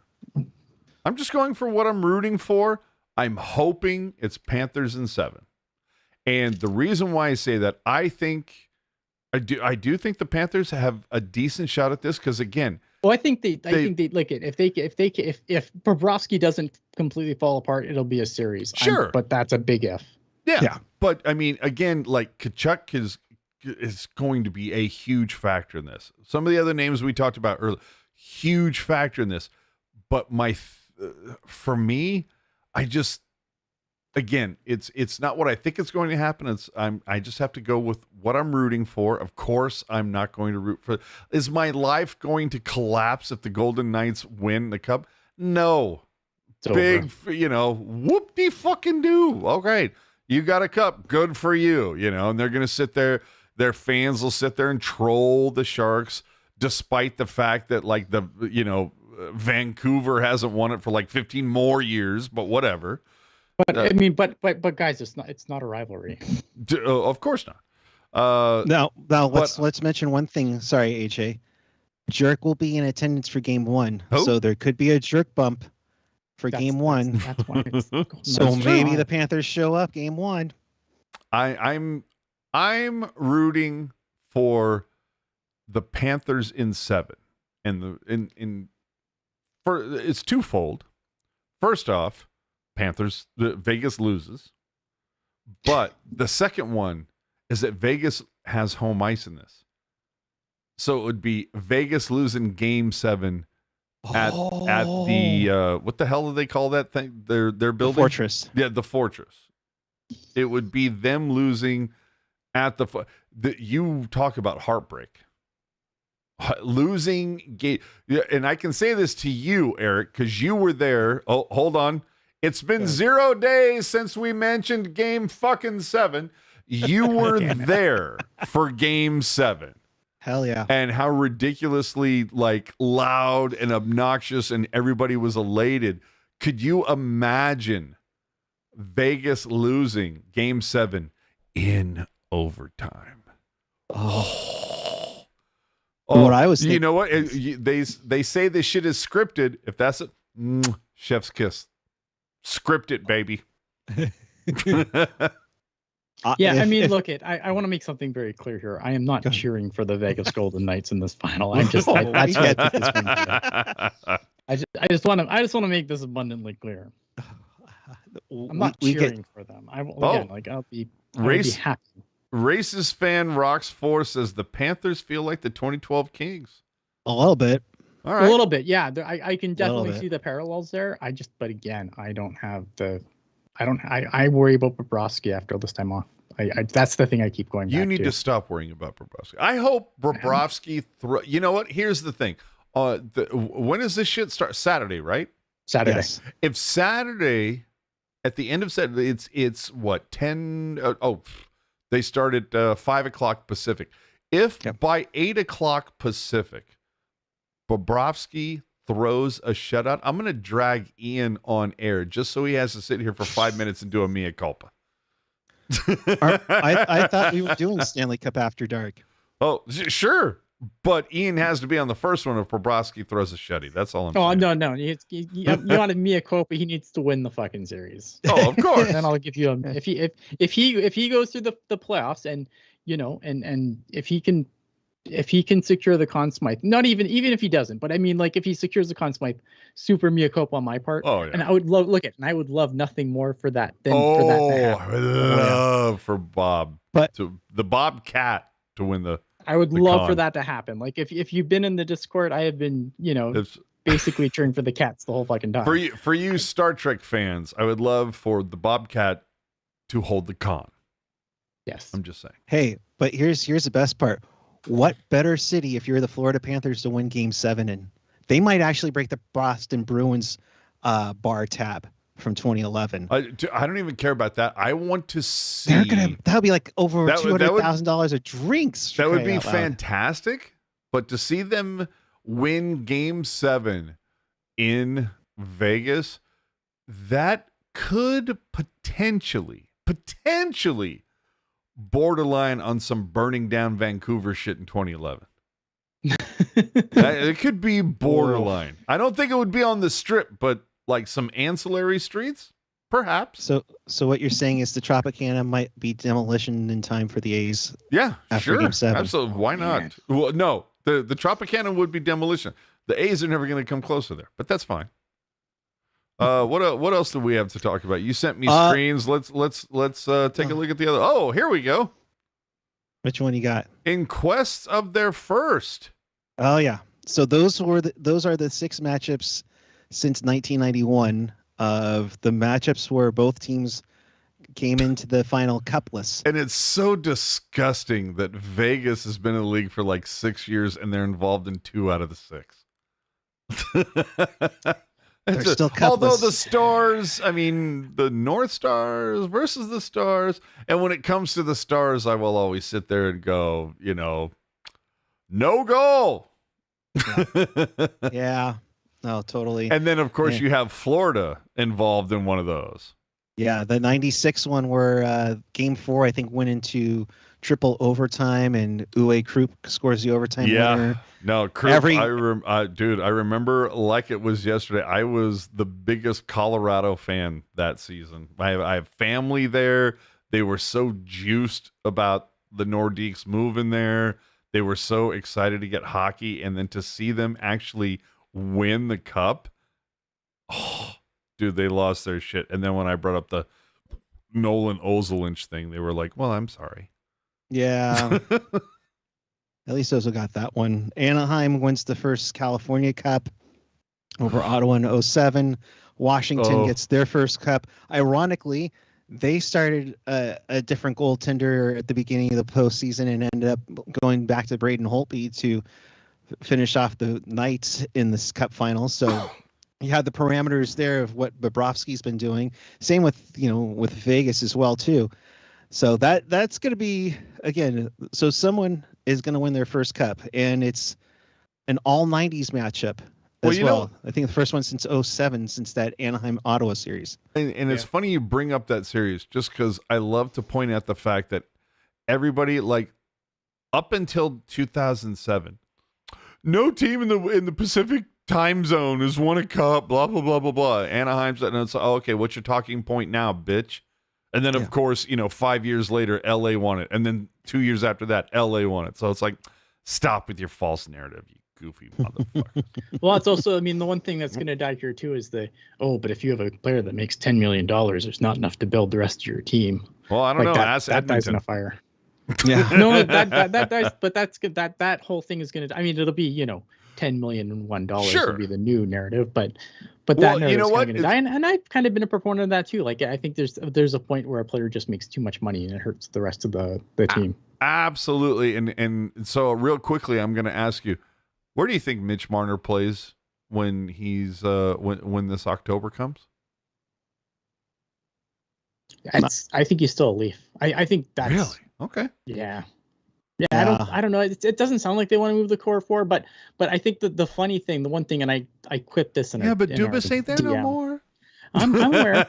I'm just going for what I'm rooting for. I'm hoping it's Panthers in 7, and the reason why I say that, I do think the Panthers have a decent shot at this, because again.
Well, I think they like it. If Bobrovsky doesn't completely fall apart, it'll be a series.
Sure,
but that's a big if.
Yeah. But I mean, again, like Tkachuk is going to be a huge factor in this. Some of the other names we talked about earlier, huge factor in this. But for me, again, it's not what I think is going to happen. I just have to go with what I'm rooting for. Of course, I'm not going to root for. Is my life going to collapse if the Golden Knights win the cup? No.
It's
big, whoop-de fucking do. Okay, you got a cup. Good for you. And they're gonna sit there. Their fans will sit there and troll the Sharks, despite the fact that Vancouver hasn't won it for like 15 more years. But whatever.
But I mean, but guys, it's not a rivalry.
Of course not.
Now let's mention one thing. Sorry, AJ. Jerk will be in attendance for Game 1, so there could be a jerk bump for Game 1.
That's why it's
so maybe the Panthers show up Game 1.
I'm rooting for the Panthers in 7, and it's twofold. First off, Vegas loses, but the second one is that Vegas has home ice in this, so it would be Vegas losing Game 7 at the what the hell do they call that thing? Their building,
the Fortress.
Yeah, the Fortress. It would be them losing at you talk about heartbreak. Losing game, and I can say this to you, Eric, because you were there. Oh, hold on. It's been 0 days since we mentioned Game fucking 7. You were there for Game 7.
Hell yeah.
and how ridiculously like loud and obnoxious, and everybody was elated. Could you imagine Vegas losing Game 7 in overtime?
Oh.
Oh,
What I was
you
thinking,
know what? They say this shit is scripted. If that's it, chef's kiss. Script it, baby.
Yeah, I mean,
if-
look, I want to make something very clear here. I am not
Go ahead.
cheering for the Vegas Golden Knights in this final. I'm just like,
That's
I,
good.
I just want to make this abundantly clear. I'm not
we
cheering
get
for them. I will
Oh.
again, like I would be
Race
happy.
Racist fan rocks 4 says the Panthers feel like the 2012 Kings.
a little bit.
All
A
right.
little bit, yeah. I can definitely
bit.
see the parallels there. But again, I worry about Bobrovsky after this time off. That's the thing I keep going back
You need to stop worrying about Bobrovsky. I hope Bobrovsky you know what? Here's the thing. When does this shit start? Saturday, right?
Saturday.
Yes.
If Saturday, at the end of Saturday, it's what, 10? They start at 5 o'clock Pacific. If
Yep.
by 8 o'clock Pacific, Bobrovsky throws a shutout, I'm going to drag Ian on air just so he has to sit here for 5 minutes and do a mea culpa.
I thought we were doing Stanley Cup After Dark.
Oh, sure. But Ian has to be on the first one if Bobrovsky throws a shutty. That's all I'm
Oh
saying.
no! You wanted Mia Copa. He needs to win the fucking series.
Oh, of course.
And then I'll give you him if he goes through the playoffs and and if he can secure the Conn Smythe, not even if he doesn't, but I mean like if he secures the Conn Smythe, super Mia Copa on my part.
Oh, yeah.
And I would love nothing more for that than for that to happen.
I would love for Bob,
But-
to the Bobcat to win the.
I would
the
love
Conn.
for that to happen. Like if you've been in the Discord, I have been
If,
basically cheering for the Cats the whole fucking time.
for you Star Trek fans, I would love for the Bobcat to hold the Conn.
Yes.
I'm just saying.
Hey, but here's the best part. What better city if you're the Florida Panthers to win Game 7 in? They might actually break the Boston Bruins bar tab from 2011.
I don't even care about that. I want to see.
That'll be like over
That would-
$200,000 of drinks. for
That would
crying
be
out loud.
fantastic. But to see them win Game 7 in Vegas, that could potentially borderline on some burning down Vancouver shit in 2011. It could be borderline. I don't think it would be on the strip, but like some ancillary streets, perhaps.
So what you're saying is the Tropicana might be demolition in time for the A's.
Yeah,
After
sure.
Game 7.
Absolutely. Why not? Well, no, the Tropicana would be demolition. The A's are never going to come closer there, but that's fine. What else do we have to talk about? You sent me screens. Let's take a look at the other. Oh, here we go.
Which one you got?
In quest of their first.
Oh yeah. So those are the 6 matchups since 1991 of the matchups where both teams came into the final cupless.
And it's so disgusting that Vegas has been in the league for like 6 years and they're involved in 2 out of the 6.
Still
Although
cupless.
the Stars, I mean, the North Stars versus the Stars. And when it comes to the Stars, I will always sit there and go, no goal.
Yeah. No, totally.
And then, of course,
Yeah.
you have Florida involved in one of those.
Yeah, the 96 one where Game 4, I think, went into triple overtime and Uwe Krupp scores the overtime winner.
No, Krupp, dude, I remember like it was yesterday. I was the biggest Colorado fan that season. I have family there. They were so juiced about the Nordiques moving there. They were so excited to get hockey, and then to see them actually win the cup. Oh, dude, they lost their shit. And then when I brought up the Nolan Ozelinch thing, they were like, well, I'm sorry.
Yeah. At least Ozil got that one. Anaheim wins the first California Cup over Ottawa in 07. Washington gets their first cup. Ironically, they started a different goaltender at the beginning of the postseason and ended up going back to Braden Holtby to finish off the Knights in this cup final. So you had the parameters there of what Bobrovsky's been doing. Same with Vegas as well too. So that's going to be, again, so someone is going to win their first cup, and it's an all 90s matchup as well. I think the first one since 07, since that Anaheim Ottawa series.
And it's funny you bring up that series, just because I love to point out the fact that everybody, like, up until 2007, no team in the Pacific time zone has won a cup, blah blah blah blah blah. Anaheim's, and it's okay, what's your talking point now, bitch? And then of course, 5 years later, LA won it, and then 2 years after that, LA won it. So it's like, stop with your false narrative, you goofy motherfucker.
Well, it's also, I mean, the one thing that's going to die here too is but if you have a player that makes $10 million, there's not enough to build the rest of your team.
Well, I don't know.
That dies in a fire.
Yeah.
No, that dies, but that's good. That whole thing is going to, I mean, it'll be, $10 million and $1 will be the new narrative, but that narrative is going to die. And I've kind of been a proponent of that too. Like, I think there's a point where a player just makes too much money and it hurts the rest of the team.
Absolutely. And so real quickly, I'm going to ask you, where do you think Mitch Marner plays when he's when this October comes?
I think he's still a Leaf. I think that's
really okay.
Yeah. I don't know. It doesn't sound like they want to move the core forward, but I think that the funny thing, the one thing, and I quipped this in
but Dubas ain't there no more.
I'm aware.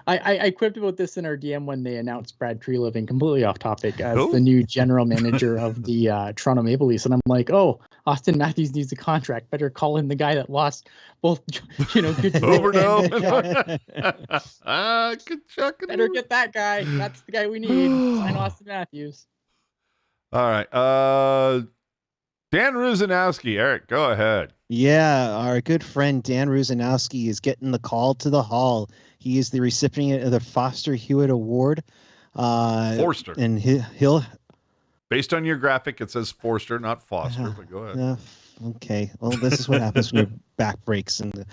I quipped about this in our DM when they announced Brad Treliving, completely off topic, as the new general manager of the Toronto Maple Leafs, and I'm like, oh, Austin Matthews needs a contract. Better call in the guy that lost both, good
Overno.
Better get that guy. That's the guy we need. Sign Austin Matthews.
All right. Dan Rusanowsky. Eric, go ahead.
Yeah, our good friend Dan Rusanowsky is getting the call to the Hall. He is the recipient of the Foster Hewitt Award.
Forster.
And he'll...
Based on your graphic, it says Forster, not Foster, but go ahead.
Okay. Well, this is what happens when your back breaks. And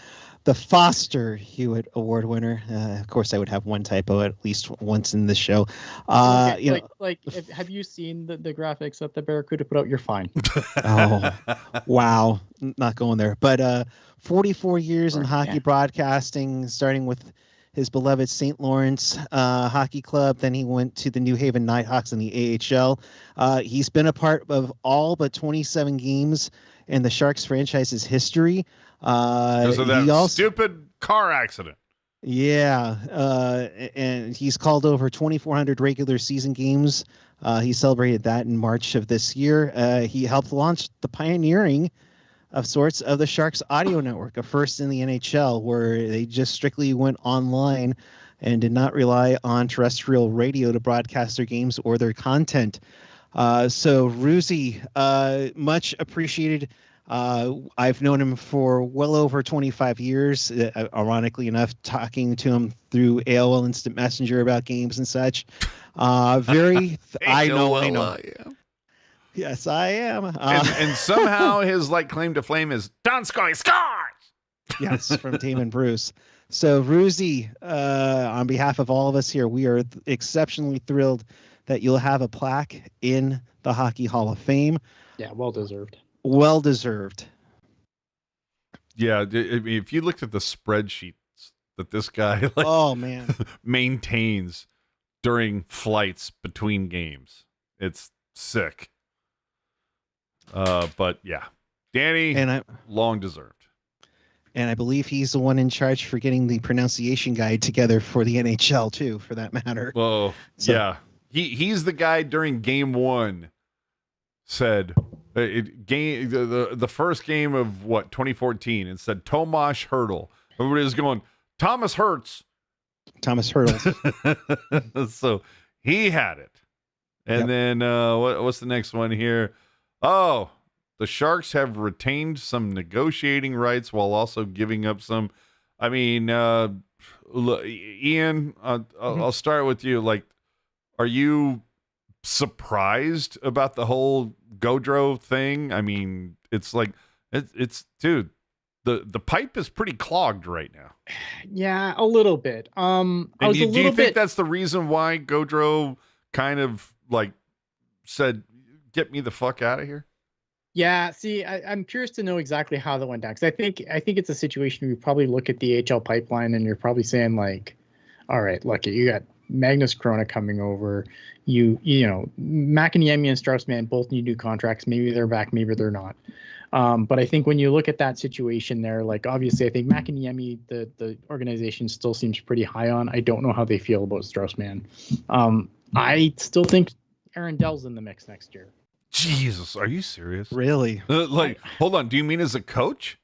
the Foster Hewitt Award winner. Of course, I would have one typo at least once in the show.
Have you seen the graphics that the Barracuda put out? You're fine.
Oh, wow. Not going there. But 44 years in hockey broadcasting, starting with his beloved St. Lawrence Hockey Club. Then he went to the New Haven Nighthawks in the AHL. He's been a part of all but 27 games in the Sharks franchise's history.
Because of that stupid car accident.
Yeah. And he's called over 2,400 regular season games. He celebrated that in March of this year. He helped launch the pioneering of sorts of the Sharks audio network, a first in the NHL, where they just strictly went online and did not rely on terrestrial radio to broadcast their games or their content. So Rusy, much appreciated. I've known him for well over 25 years, ironically enough, talking to him through AOL Instant Messenger about games and such. I know.
Yeah.
Yes, I am.
And somehow his claim to flame is Donskoy scores.
Yes, from Team and Bruce. So Rusy, on behalf of all of us here, we are exceptionally thrilled that you'll have a plaque in the Hockey Hall of Fame.
Yeah, well deserved.
Well deserved.
Yeah, I mean, if you looked at the spreadsheets that this guy
oh man
maintains during flights between games, it's sick. But yeah, Danny, long deserved.
And I believe he's the one in charge for getting the pronunciation guide together for the NHL too, for that matter.
Well, yeah, he's the guy during game one said the first game of 2014, and said Tomas Hertl. Everybody was going Thomas Hertz.
Thomas Hertl.
So he had it. And then what's the next one here? Oh, the Sharks have retained some negotiating rights while also giving up some. I mean, Ian, I'll start with you. Are you surprised about the whole Gaudreau thing? I mean, it's dude, the pipe is pretty clogged right now.
Yeah, a little bit. Do you think
that's the reason why Gaudreau kind of said, "Get me the fuck out of here"?
Yeah, see, I'm curious to know exactly how that went down, because I think it's a situation where you probably look at the HL pipeline and you're probably saying all right, look, you got Magnus Corona coming over. You know, McIniemi and Strauss-Mann both need new contracts. Maybe they're back, maybe they're not. But I think when you look at that situation there, like obviously I think McIniemi, the organization still seems pretty high on. I don't know how they feel about Strauss-Mann. I still think Aaron Dell's in the mix next year.
Jesus, are you serious?
Really?
Hold on. Do you mean as a coach?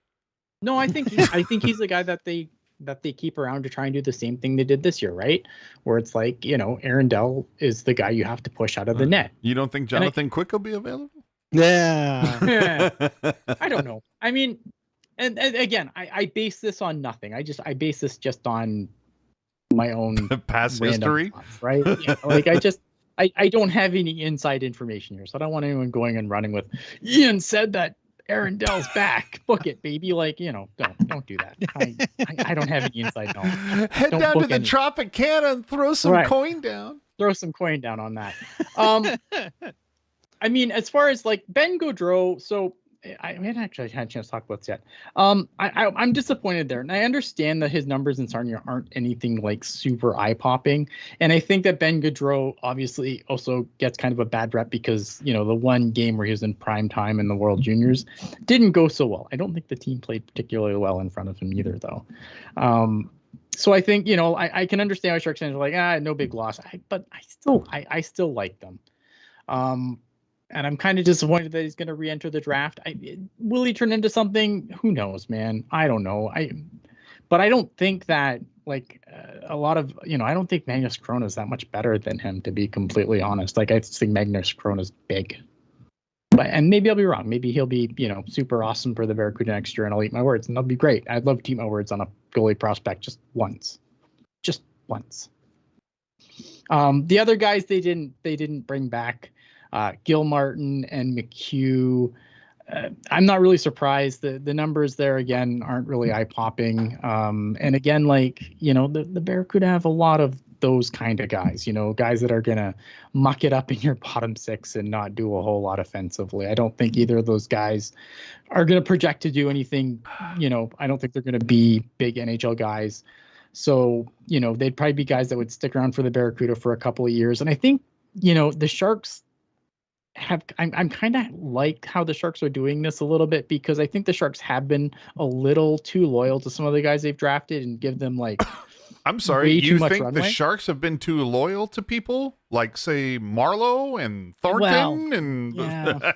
No, I think he's the guy that they keep around to try and do the same thing they did this year, right? Where it's like, you know, Aaron Dell is the guy you have to push out of the net.
You don't think Jonathan Quick will be available?
Yeah.
I don't know. I mean, and again, I base this on nothing. I base this just on my own
past history,
thoughts, right? Yeah, like I don't have any inside information here, so I don't want anyone going and running with Ian said that Aaron Dell's back. Book it, baby. Like, you know, don't do that. I don't have any inside knowledge.
Head
Don't
down
book
to the
any.
Tropicana and throw some coin down.
Throw some coin down on that. I mean, as far as like Ben Gaudreau, so I haven't actually had a chance to talk about this yet. I'm disappointed there, and I understand that his numbers in Sarnia aren't anything like super eye-popping, and I think that Ben Gaudreau obviously also gets kind of a bad rep because, you know, the one game where he was in prime time in the World Juniors didn't go so well. I don't think the team played particularly well in front of him either, though. So I think, you know, I can understand why Sharks fans are like, no big loss, but I still like them. And I'm kind of disappointed that he's going to re-enter the draft. Will he turn into something? Who knows, man? I don't know. But I don't think that like a lot of, you know, I don't think Magnus Corona is that much better than him, to be completely honest. Like, I just think Magnus Corona is big. And maybe I'll be wrong. Maybe he'll be, you know, super awesome for the Barracuda next year, and I'll eat my words, and that'll be great. I'd love to eat my words on a goalie prospect just once. The other guys they didn't bring back. Gil Martin and McHugh. I'm not really surprised. The numbers there again aren't really eye-popping. And again, like, you know, the Barracuda have a lot of those kind of guys, you know, guys that are gonna muck it up in your bottom six and not do a whole lot offensively. I don't think either of those guys are gonna project to do anything. You know, I don't think they're gonna be big NHL guys. So, you know, they'd probably be guys that would stick around for the Barracuda for a couple of years. And I think, you know, the Sharks I'm kind of like how the Sharks are doing this a little bit, because I think the Sharks have been a little too loyal to some of the guys they've drafted and give them like
I'm sorry, you think
runway?
the Sharks have been too loyal to people like, say, Marlowe and Thornton? And
yeah.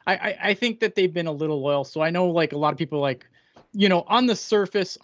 I think that they've been a little loyal. So I know like a lot of people like, you know, on the surface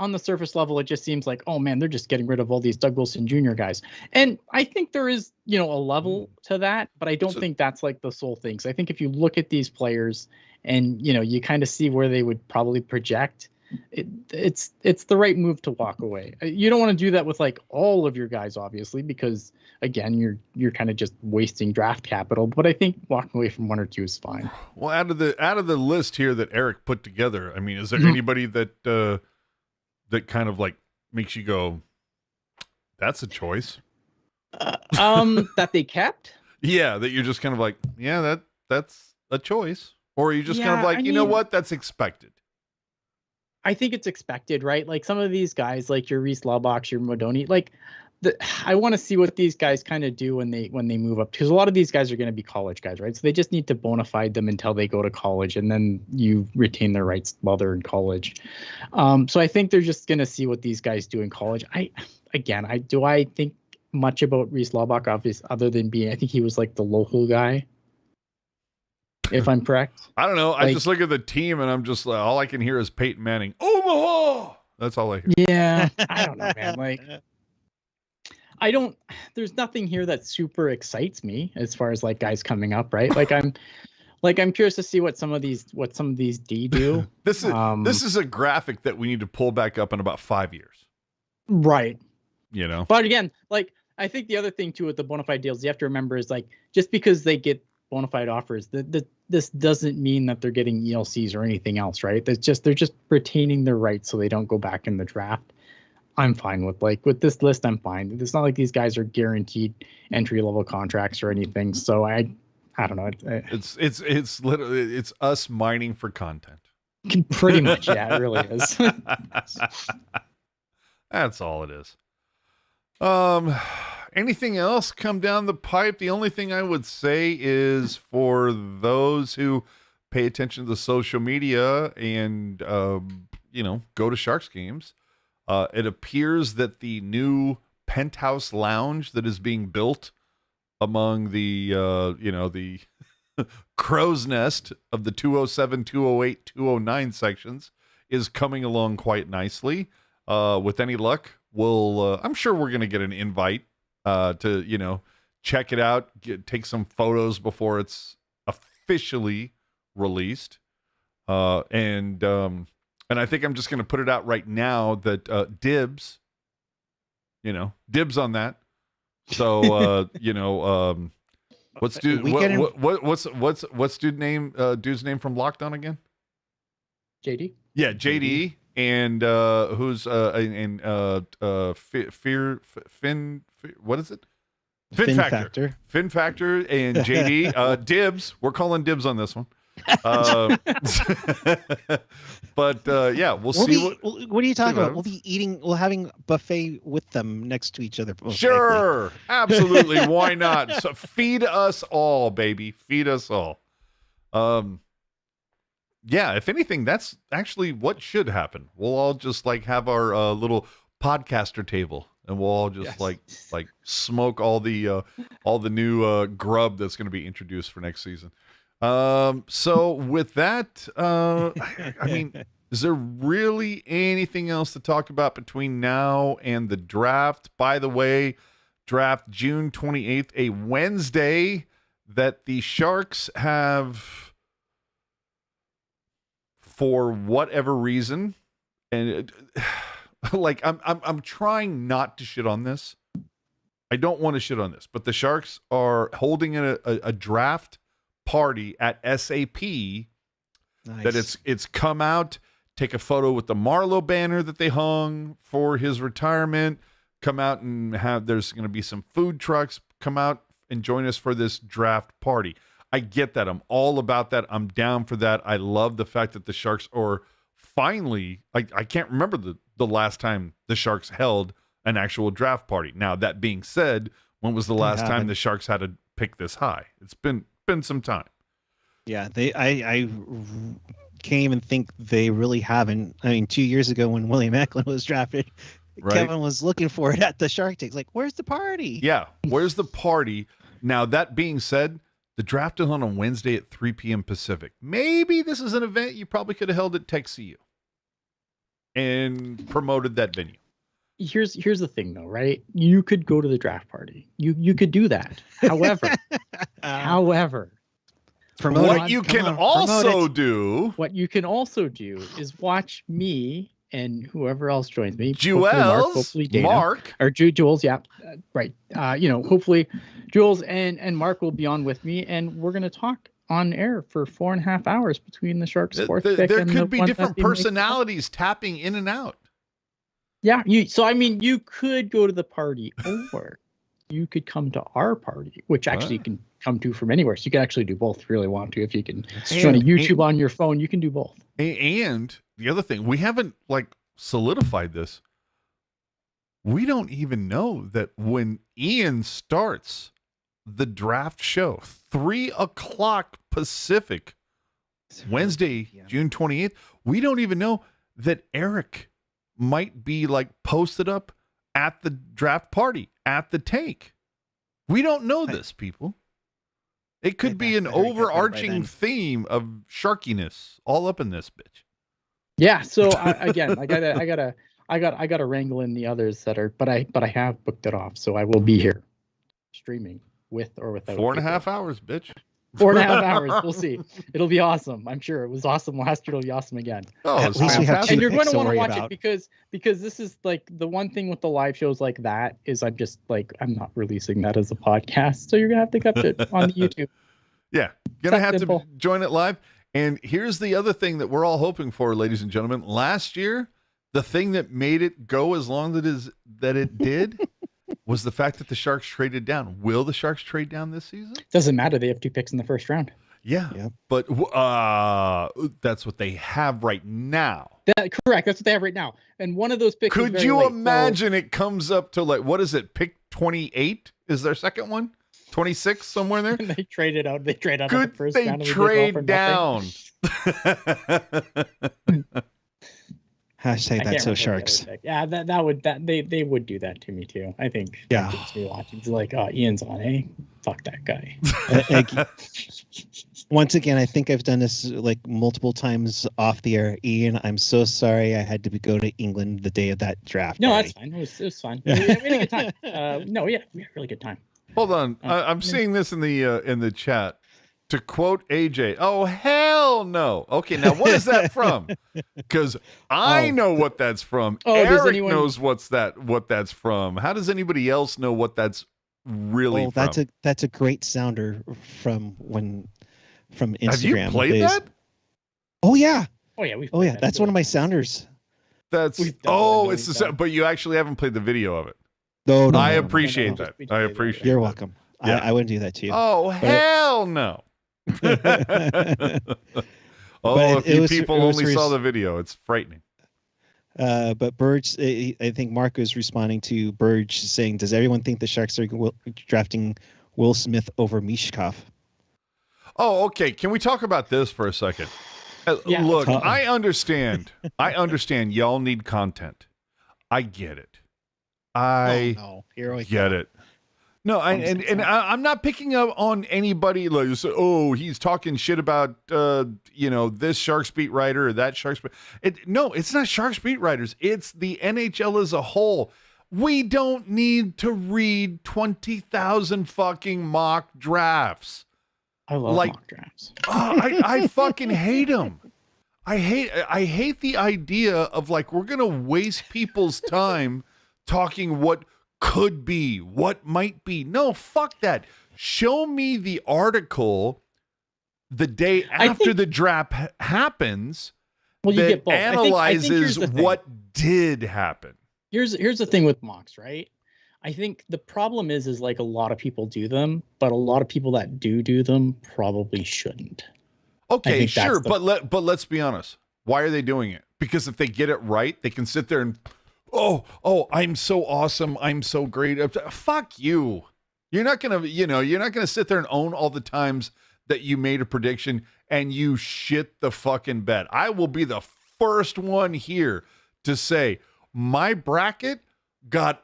level, it just seems like, oh man, they're just getting rid of all these Doug Wilson Jr. guys. And I think there is, you know, a level to that, but I don't think that's like the sole thing. So I think if you look at these players and, you know, you kind of see where they would probably project, it's the right move to walk away. You don't want to do that with like all of your guys, obviously, because again, you're kind of just wasting draft capital. But I think walking away from one or two is fine.
Well, out of the list here that Eric put together, I mean, is there anybody that that kind of like makes you go, that's a choice?
That they kept?
Yeah, that you're just kind of like, yeah, that's a choice, or are you just kind of like, you know what, that's expected.
I think it's expected, right? Like some of these guys, like your Reese Laubach, your Modoni, like I want to see what these guys kind of do when they move up, because a lot of these guys are going to be college guys, right? So they just need to bona fide them until they go to college, and then you retain their rights while they're in college. So I think they're just going to see what these guys do in college. I think much about Reese Laubach, obviously, other than I think he was like the local guy. If I'm correct.
I don't know. Like, I just look at the team and I'm just like, all I can hear is Peyton Manning. Omaha! That's all I hear.
Yeah. I don't know, man. Like, there's nothing here that super excites me as far as like guys coming up, right? Like I'm curious to see what some of these D do.
This is a graphic that we need to pull back up in about 5 years.
Right.
You know?
But again, like, I think the other thing too with the bona fide deals you have to remember is like, just because they get bona fide offers, this doesn't mean that they're getting ELCs or anything else, right? They're just retaining their rights so they don't go back in the draft. I'm fine with this list. I'm fine. It's not like these guys are guaranteed entry level contracts or anything. So I don't know.
It's literally it's us mining for content.
Pretty much, yeah, it really is.
That's all it is. Anything else come down the pipe? The only thing I would say is for those who pay attention to the social media and, go to Sharks games, it appears that the new penthouse lounge that is being built among the, the crow's nest of the 207, 208, 209 sections is coming along quite nicely. With any luck, I'm sure we're going to get an invite to, check it out, take some photos before it's officially released. And I think I'm just going to put it out right now that dibs on that. So, what's dude's name from Locked On again?
JD.
Yeah, JD. And who's what is it? Fin Factor. Fin Factor and JD. Dibs. We're calling dibs on this one. But we'll see.
What are you talking about? We'll having buffet with them next to each other.
Sure, absolutely. Why not? So feed us all, baby. Feed us all. Yeah, if anything, that's actually what should happen. We'll all just have our little podcaster table, and we'll all just like smoke all the new grub that's going to be introduced for next season. So with that, I mean, is there really anything else to talk about between now and the draft? By the way, draft June 28th, a Wednesday that the Sharks have, for whatever reason, and I'm trying not to shit on this. I don't want to shit on this, but the Sharks are holding a draft party at SAP. Nice. That it's come out, take a photo with the Marlowe banner that they hung for his retirement, come out and there's going to be some food trucks, come out and join us for this draft party. I get that. I'm all about that. I'm down for that. I love the fact that the Sharks are finally, I can't remember the last time the Sharks held an actual draft party. Now, that being said, when was the last time the Sharks had to pick this high? It's been some time.
Yeah, I can't even think they really haven't. I mean, 2 years ago when William Eklund was drafted, right, Kevin was looking for it at the Shark Tank. Like, where's the party? Yeah,
where's the party? Now, that being said, the draft is on a Wednesday at 3 p.m. Pacific. Maybe this is an event you probably could have held at TechCU and promoted that venue.
Here's the thing, though, right? You could go to the draft party. You could do that. However,
what you can also do
is watch me and whoever else joins me.
Jules, Mark,
or Jules, yeah, right. Hopefully Jules and Mark will be on with me, and we're gonna talk on air for 4.5 hours between the Sharks fourth pick.
There could be different personalities tapping in and out.
Yeah, you could go to the party, or you could come to our party, which actually you can come to from anywhere. So you can actually do both if you really want to. If you can join a YouTube on your phone, you can do both.
And the other thing, we haven't solidified this. We don't even know that when Ian starts the draft show, 3:00 Pacific, Wednesday, June 28th, we don't even know that Eric might be posted up at the draft party at the tank. We don't know this, people. It could be an overarching theme of sharkiness all up in this bitch.
Yeah. So I gotta wrangle in the others that are, but I have booked it off, so I will be here streaming with or without.
4.5 hours, bitch.
4.5 hours. We'll see. It'll be awesome. I'm sure it was awesome last year. It'll be awesome again.
Oh,
at least we have
and you're going to want to watch it because this is the one thing with the live shows like that is I'm not releasing that as a podcast, so you're gonna have to catch it on the YouTube.
Yeah, gonna have to join it live. And here's the other thing that we're all hoping for, ladies and gentlemen. Last year, the thing that made it go as long that it did was the fact that the Sharks traded down. Will the Sharks trade down this season?
Doesn't matter. They have 2 picks in the first round.
Yeah. But that's what they have right now.
Correct. That's what they have right now. And one of those picks.
Could you imagine it comes up to what is it? Pick 28 is their second one. 26 somewhere in there.
And they traded out. They trade out
Good,
the first
they
round. And we did well for
trade down.
Hashtag
I
that's
can't
so
remember the
Sharks.
other pick. Yeah, they would do that to me too. I think.
Yeah.
It's me watching. It's like, oh, Ian's on, eh? Fuck that guy.
Once again, I think I've done this like multiple times off the air. Ian, I'm so sorry I had to go to England the day of that draft.
No,
party.
that's fine. It was fine. We had a good time. No, yeah, we had a really good time.
Hold on, I'm seeing this in the chat. To quote AJ, oh hell no. Okay, now what is that from? Because I know what that's from. Eric knows what that's from. How does anybody else know what that's really from?
That's a great sounder from Instagram.
Have you played that?
Oh yeah.
Oh yeah,
that's one of my sounders.
It's the but you actually haven't played the video of it.
No,
I appreciate that. I appreciate.
You're
that.
welcome.
Yeah.
I wouldn't do that to you.
Oh hell no. A few people only saw the video. It's frightening.
But Burge, I think Mark was responding to Burge saying, "Does everyone think the Sharks are drafting Will Smith over Mishkov?"
Oh, okay. Can we talk about this for a second? Look, I understand. Y'all need content. I get it.
Here we
get
go.
it. No, I'm not picking up on anybody like, oh, he's talking shit about this Sharks beat writer or that Sharks. No, it's not Sharks beat writers. It's the NHL as a whole. We don't need to read 20,000 fucking mock drafts.
I love mock drafts.
I fucking hate them. I hate the idea of like we're gonna waste people's time talking what could be, what might be. No, fuck that. Show me the article the day after the draft happens
that
you get both. Analyzes what did happen.
Here's the thing with mocks, right? I think the problem is like a lot of people do them, but a lot of people that do them probably shouldn't.
Okay, sure, but let's be honest. Why are they doing it? Because if they get it right, they can sit there and oh, I'm so awesome. I'm so great. Fuck you. You're not going to sit there and own all the times that you made a prediction and you shit the fucking bed. I will be the first one here to say my bracket got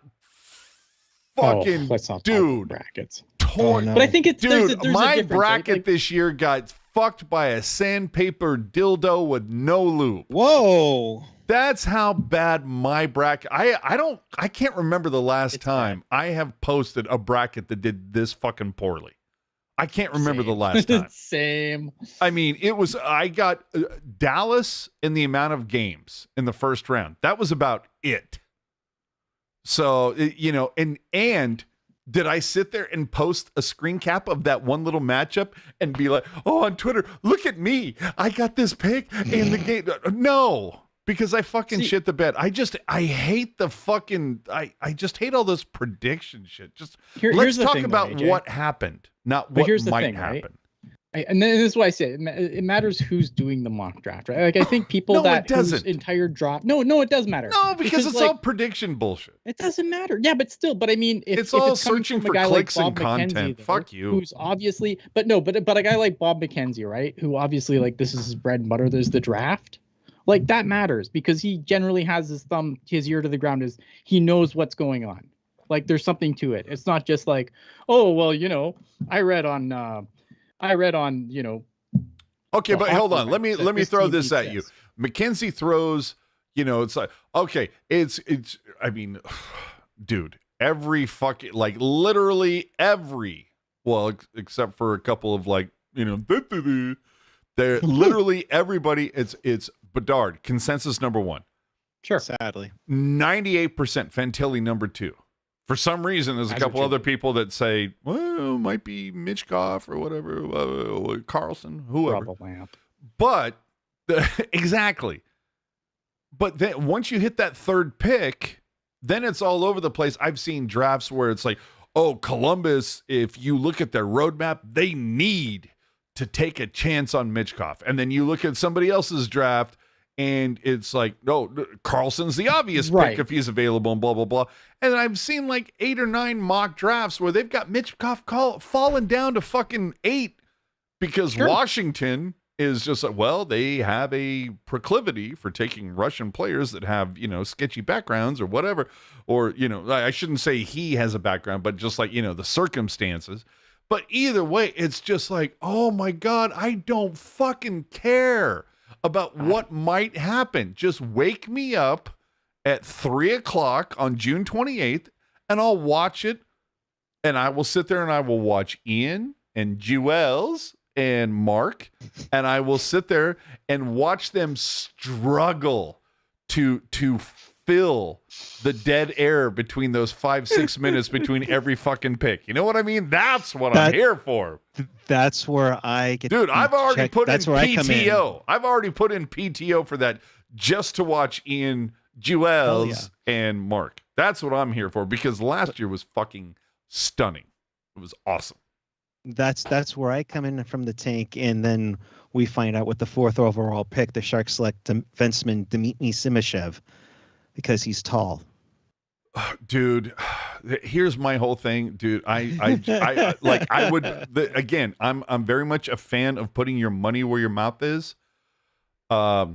fucking
brackets.
Torn.
But I think it's
dude,
there's
my
a
bracket
right?
this year got fucked by a sandpaper dildo with no loop.
Whoa.
That's how bad my bracket. I can't remember the last time I have posted a bracket that did this fucking poorly. I can't remember the last time.
Same.
I mean, I got Dallas in the amount of games in the first round. That was about it. So, and did I sit there and post a screen cap of that one little matchup and be like, oh, on Twitter, look at me. I got this pick in the game. No. Because I fucking shit the bed. I hate the fucking, I just hate all this prediction shit. Let's talk about what happened, not what might happen.
Right? And then this is why I say it matters who's doing the mock draft, right? Like I think people whose entire draft. No, it does matter.
No, because it's all prediction bullshit.
It doesn't matter. Yeah, but still, I mean, if
it's all
it's
searching for clicks and content.
There,
fuck you.
Who's obviously, but a guy like Bob McKenzie, right? Who obviously like this is his bread and butter. There's the draft. Like that matters because he generally has his ear to the ground. Is he knows what's going on. Like there's something to it. It's not just like, oh well, I read on.
Okay, but hold on. Let me throw this at you. McKenzie throws. It's like okay, it's. I mean, dude, every fucking like literally every. Well, except for a couple of like they're literally everybody. It's Bedard, consensus number 1.
Sure.
Sadly.
98% Fantilli number 2. For some reason, there's a couple other people that say, well, it might be Mitchkov or whatever, Carlson, whoever. But, exactly. But then once you hit that third pick, then it's all over the place. I've seen drafts where it's like, oh, Columbus, if you look at their roadmap, they need to take a chance on Mitchkov. And then you look at somebody else's draft and it's like, no, Carlson's the obvious
Right.
pick if he's available, and blah blah blah. And I've seen like 8 or 9 mock drafts where they've got Michkov fallen down to fucking 8 because
Sure.
Washington is just like, well, they have a proclivity for taking Russian players that have, sketchy backgrounds or whatever. Or, I shouldn't say he has a background, but just like, the circumstances. But either way, it's just like, oh my God, I don't fucking care about what might happen. Just wake me up at 3:00 on June 28th and I'll watch it. And I will sit there and I will watch Ian and Jewels and Mark, and I will sit there and watch them struggle to fill the dead air between those 5-6 minutes between every fucking pick. You know what I mean? That's what I'm here for.
That's where I get.
Dude, I've already put in
That's where I come in.
PTO. I've already put in PTO for that just to watch Ian, Jewels, and Mark. That's what I'm here for because last year was fucking stunning. It was awesome.
That's where I come in from the tank, and then we find out with the 4th overall pick, the Sharks select defenseman Dmitry Simashev because he's tall.
Dude, here's my whole thing, dude. I'm very much a fan of putting your money where your mouth is. I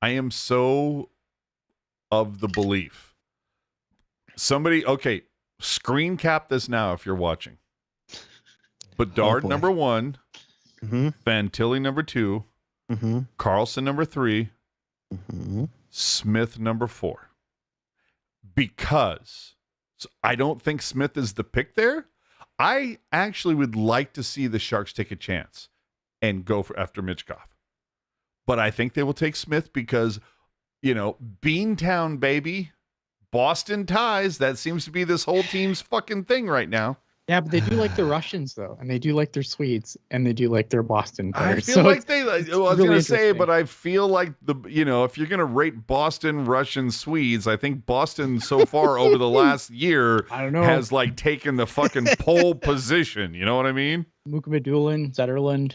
am so of the belief. Screen cap this now if you're watching. Bedard number 1, Fantilli number 2, Carlson number 3, Smith number 4. Because I don't think Smith is the pick there. I actually would like to see the Sharks take a chance and go after Michkov. But I think they will take Smith because, Beantown, baby, Boston ties. That seems to be this whole team's fucking thing right now.
Yeah, but they do like the Russians though, and they do like their Swedes, and they do like their Boston players.
I feel like
I
was
really
going to say,
interesting.
but I feel like if you're going to rate Boston, Russians, Swedes, I think Boston so far over the last year
I don't know.
has like taken the fucking pole position. You know what I mean?
Mukhamadullin, Zetterlund.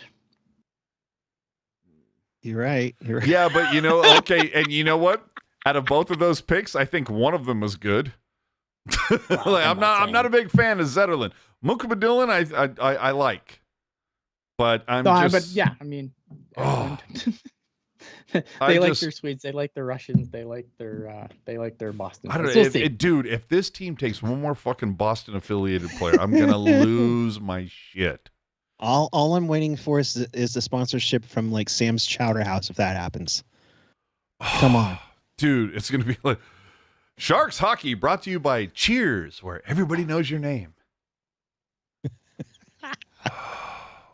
You're right.
Yeah, but okay, and you know what? Out of both of those picks, I think one of them was good. I'm not a big fan of Zetterlund. Mukhamadullin, I like, but
But yeah, I mean,
Oh.
they like their Swedes, they like their Russians, they like their Boston.
I don't know,
players. We'll see.
dude. If this team takes one more fucking Boston affiliated player, I'm gonna lose my shit.
All I'm waiting for is the sponsorship from like Sam's Chowder House if that happens. Come on.
Dude, it's gonna be like Sharks hockey brought to you by Cheers, where everybody knows your name.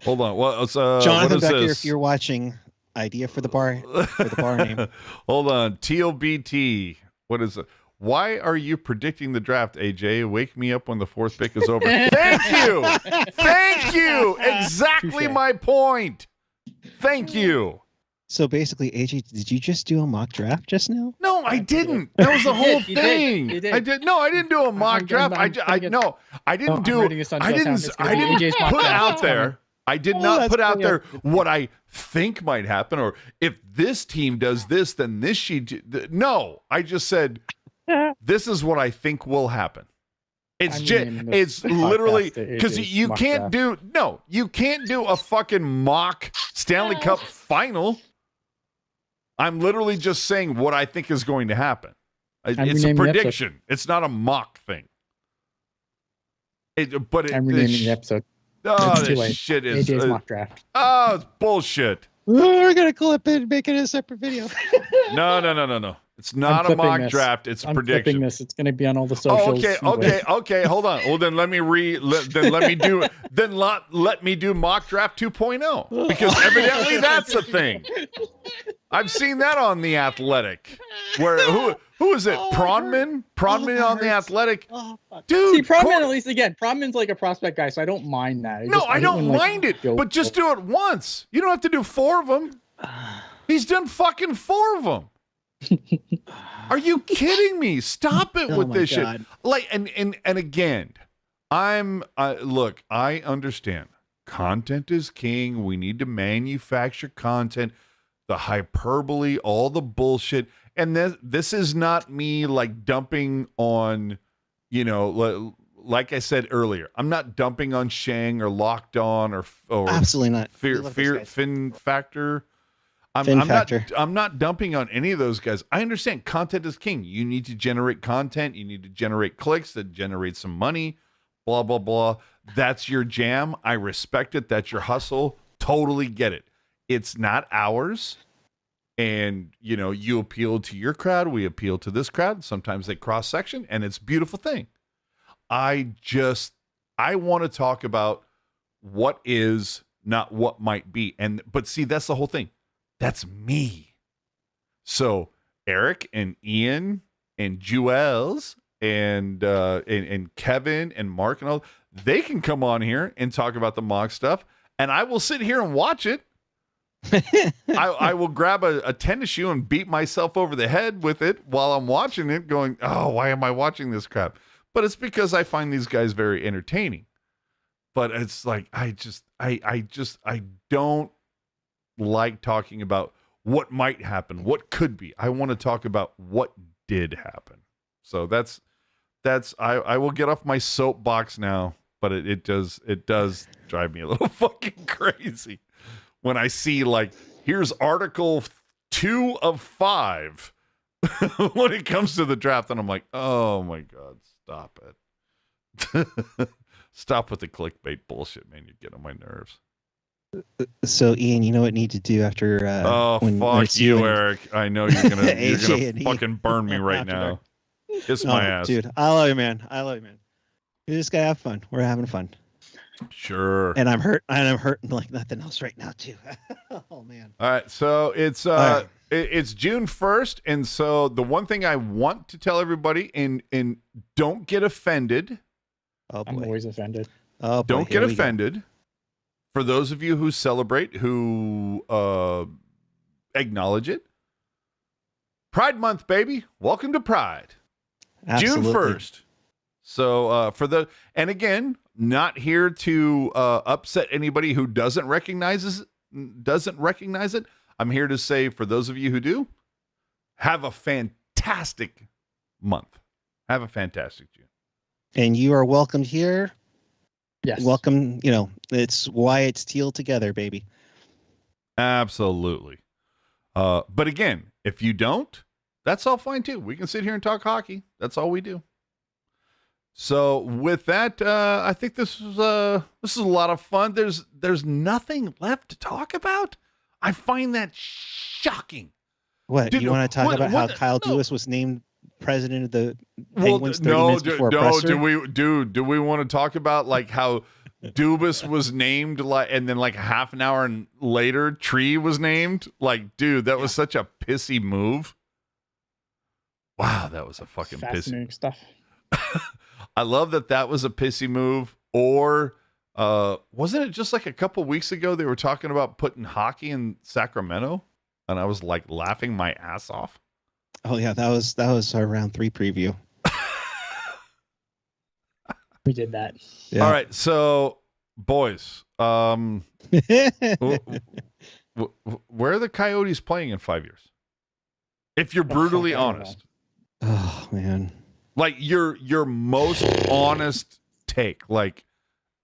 Hold on. Well,
Jonathan
what is
Becker,
this?
if you're watching, idea for the bar name.
Hold on. Teal BT. What is it? Why are you predicting the draft, AJ? Wake me up when the 4th pick is over. Thank you. Thank you. Exactly
Touché.
my point. Thank you.
So basically, AJ, did you just do a mock draft just now?
No, I didn't. That was the whole
You did.
thing.
You did.
I did. No, I didn't do a mock
I'm
draft. I
writing this on
I
Showtime.
didn't
It's gonna be AJ's mock
put
draft.
out
It's
there. I did
Oh,
not
that's
put out there
brilliant.
what I think might happen, or if this team does this, then this no. I just said this is what I think will happen. It's it's literally because you can't do a fucking mock Stanley Cup Final. I'm literally just saying what I think is going to happen. It's a prediction. It's not a mock thing.
I'm renaming the episode.
Oh,
It's too
this
late.
shit is.
AJ's mock draft.
Oh, it's bullshit.
We're gonna clip it and make it a separate video.
No. It's not a
clipping
mock
this.
draft. It's a
I'm
prediction.
clipping this. It's going to be on all the socials.
Okay. Hold on. Well, then let me do mock draft 2.0 because evidently that's a thing. I've seen that on The Athletic. Where who is it? Pronman on The Athletic.
Oh, fuck.
Dude,
See, Prodman, at least again, Prodman's like a prospect guy, so I don't mind that.
I don't mind it, but just do it once. You don't have to do 4 of them. He's done fucking 4 of them. Are you kidding me? Stop it with
my
this
God.
shit. Like, and again, look, I understand. Content is king. We need to manufacture content. the hyperbole, all the bullshit. And this is not me like dumping on, like I said earlier, I'm not dumping on Shang or Locked On or
absolutely not.
Fin Factor. I'm not dumping on any of those guys. I understand content is king. You need to generate content. You need to generate clicks that generate some money, blah, blah, blah. That's your jam. I respect it. That's your hustle. Totally get it. It's not ours. And, you appeal to your crowd. We appeal to this crowd. Sometimes they cross section, and it's a beautiful thing. I want to talk about what is, not what might be. But see, that's the whole thing. That's me. So Eric and Ian and Jules and Kevin and Mark and all, they can come on here and talk about the mock stuff, and I will sit here and watch it. I will grab a tennis shoe and beat myself over the head with it while I'm watching it, going, oh, why am I watching this crap? But it's because I find these guys very entertaining. But it's like, I don't like talking about what might happen, what could be. I want to talk about what did happen. So that's I will get off my soapbox now, but it does drive me a little fucking crazy when I see like, here's article 2 of 5 when it comes to the draft, and I'm like, oh my God, stop it. Stop with the clickbait bullshit, man. You get on my nerves.
So Ian, you know what you need to do after
fuck you, Eric. I know you're gonna fucking burn me right now. Kiss my ass.
Dude, I love you, man. We just gotta have fun. We're having fun.
Sure.
And I'm hurting like nothing else right now too. Oh man.
All right, so it's it's June 1st, and so the one thing I want to tell everybody, and don't get offended.
Oh boy.
I'm always offended.
Oh boy.
Don't get offended. For those of you who celebrate, who acknowledge it, Pride Month, baby. Welcome to Pride.
Absolutely.
June 1st. So and again, not here to upset anybody who doesn't recognize it. I'm here to say, for those of you who do, have a fantastic month. Have a fantastic June.
And you are welcomed here.
Yes.
Welcome. It's why it's Teal together, baby.
Absolutely. But again, if you don't, that's all fine too. We can sit here and talk hockey. That's all we do. So with that, I think this is a lot of fun. There's nothing left to talk about. I find that shocking.
What?
Dude,
you want to talk about how Kyle Dubas was named president of the Penguins 30 minutes before presser?
Do we want to talk about like how Dubas was named, like, and then like half an hour later Tree was named? Like, dude, that was such a pissy move. Wow, that was a fucking
fascinating
pissy
stuff.
I love that was a pissy move. Or wasn't it just like a couple weeks ago they were talking about putting hockey in Sacramento, and I was like laughing my ass off.
Oh yeah, that was our round 3 preview.
We did that.
Yeah.
All right, so boys, where are the Coyotes playing in 5 years? If you're brutally honest.
Oh man.
Like your most honest take. Like,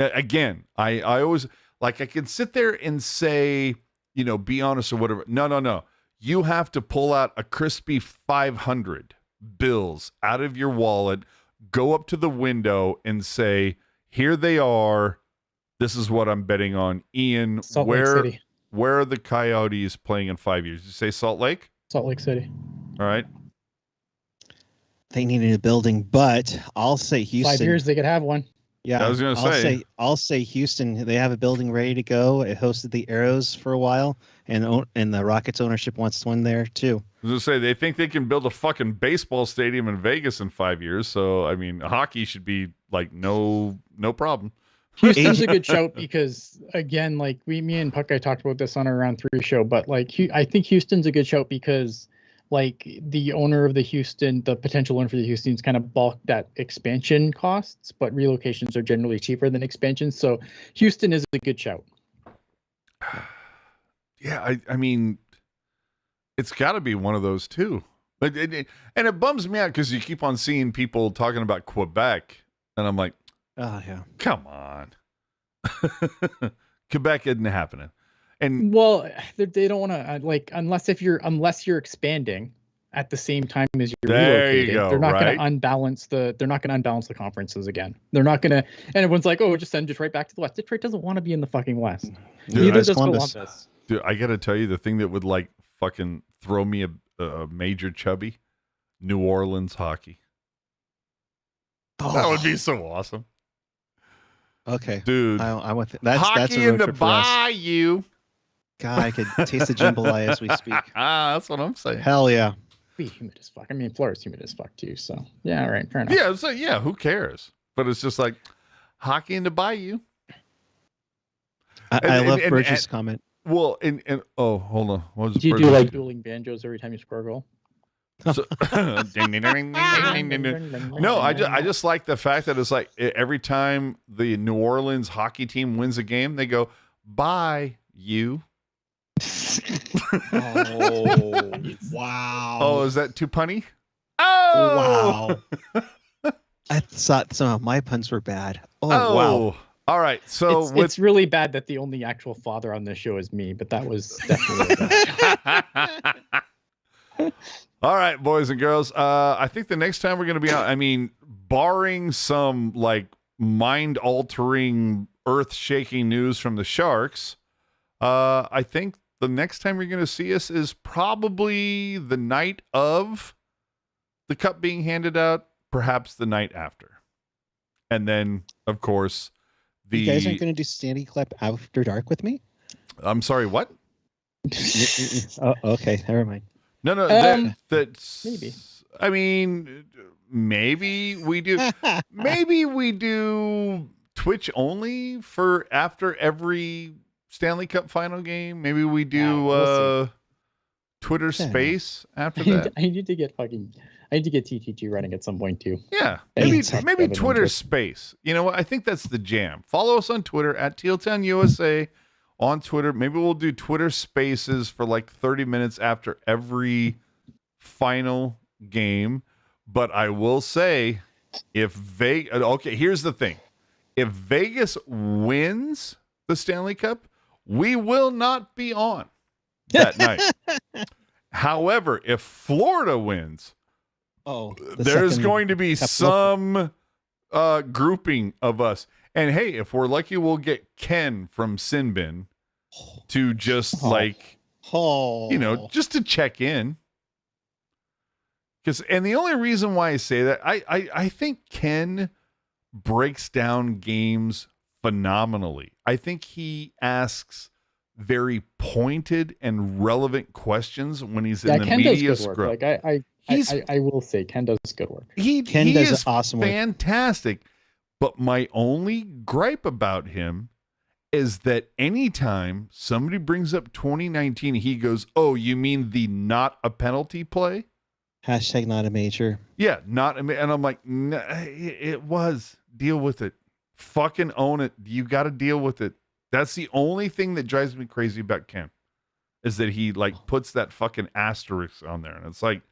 again, I always, like, I can sit there and say, be honest or whatever. No. You have to pull out a crispy 500 bills out of your wallet, go up to the window and say, here they are. This is what I'm betting on. Ian,
Salt Lake City.
Where are the Coyotes playing in 5 years? Did you say Salt Lake?
Salt Lake City.
All right.
They needed a building, but I'll say Houston.
5 years, they could have one.
Yeah,
I was going to say.
I'll say Houston. They have a building ready to go. It hosted the Arrows for a while, and the Rockets ownership wants one there too.
I was going to say, they think they can build a fucking baseball stadium in Vegas in 5 years. So, I mean, hockey should be like no problem.
Houston's a good shout because, again, like me and Puck, I talked about this on our round 3 show, but like I think Houston's a good shout because, like, the owner of the potential owner for the Houston's kind of balked at expansion costs, but relocations are generally cheaper than expansions. So Houston is a good shout.
Yeah, I mean, It's got to be one of those two. But and it bums me out because you keep on seeing people talking about Quebec, and I'm like,
Oh yeah.
come on. Quebec isn't happening. And
Well, they don't want to like unless you're expanding at the same time as you're
there you
relocating.
go,
They're not
right?
going to unbalance the conferences again. They're not going to, and everyone's like, oh, just send Detroit back to the West. Detroit doesn't want to be in the fucking West.
Dude,
Neither
Does
does
Columbus.
Columbus.
Dude, I got to tell you, the thing that would like fucking throw me a major chubby, New Orleans hockey. That would be so awesome.
Okay.
Dude.
I want that's
hockey
a road
in the
trip for us.
bayou.
God, I could taste the jambalaya as we speak.
That's what I'm saying.
Hell yeah.
Be humid as fuck. I mean, Florida's humid as fuck too. So yeah, all right, fair enough.
Yeah, so yeah, who cares? But it's just like hockey in the bayou.
I love
and-
Burgess' comment.
Well, and oh, hold on. What was
Do you do
Burgess
like
do?
dueling banjos every time you score a goal?
So, ding, ding, ding, ding, ding, ding, ding. No, I just like the fact that it's like every time the New Orleans hockey team wins a game, they go, "Bye, you."
Oh, wow.
Oh, is that too punny? Oh,
Wow. I thought some of my puns were bad. Oh,
Oh,
wow.
All right. So
It's really bad that the only actual father on this show is me, but that was definitely
all right, boys and girls. I think the next time we're going to be out, I mean, barring some like mind-altering, earth-shaking news from the Sharks, I think the next time you're going to see us is probably the night of the cup being handed out, perhaps the night after. And then, of course,
You guys aren't going to do Stanley Cup After Dark with me?
I'm sorry, what?
Oh, okay. Never mind.
No, that's
maybe.
I mean, maybe we do. Maybe we do Twitch only for after every Stanley Cup final game. Maybe we do
we'll
Twitter
Yeah.
Space after that.
I need to get TTG running at some point too.
Yeah,
Hey,
maybe
it's not
maybe
Kevin
Twitter
Andrews.
Space. You know what? I think that's the jam. Follow us on Twitter at Tealtown USA on Twitter. Maybe we'll do Twitter Spaces for like 30 minutes after every final game. But I will say, if Vegas, okay, here's the thing: if Vegas wins the Stanley Cup, we will not be on that night. However, if Florida wins,
Oh,
there's going to be some grouping of us. And hey, if we're lucky, we'll get Ken from Sinbin to just just to check in. And the only reason why I say that, I think Ken breaks down games phenomenally. I think he asks very pointed and relevant questions when he's in the
Ken
media
does good work.
scrum.
Like I will say Ken does good work.
Ken
he
does
is
awesome work.
fantastic. But my only gripe about him is that anytime somebody brings up 2019, he goes, "Oh, you mean the not a penalty play?"
Hashtag not a major.
Yeah, not. And I'm like, "No, it was. Deal with it. Fucking own it. You got to deal with it." That's the only thing that drives me crazy about Ken, is that he like puts that fucking asterisk on there, and it's like,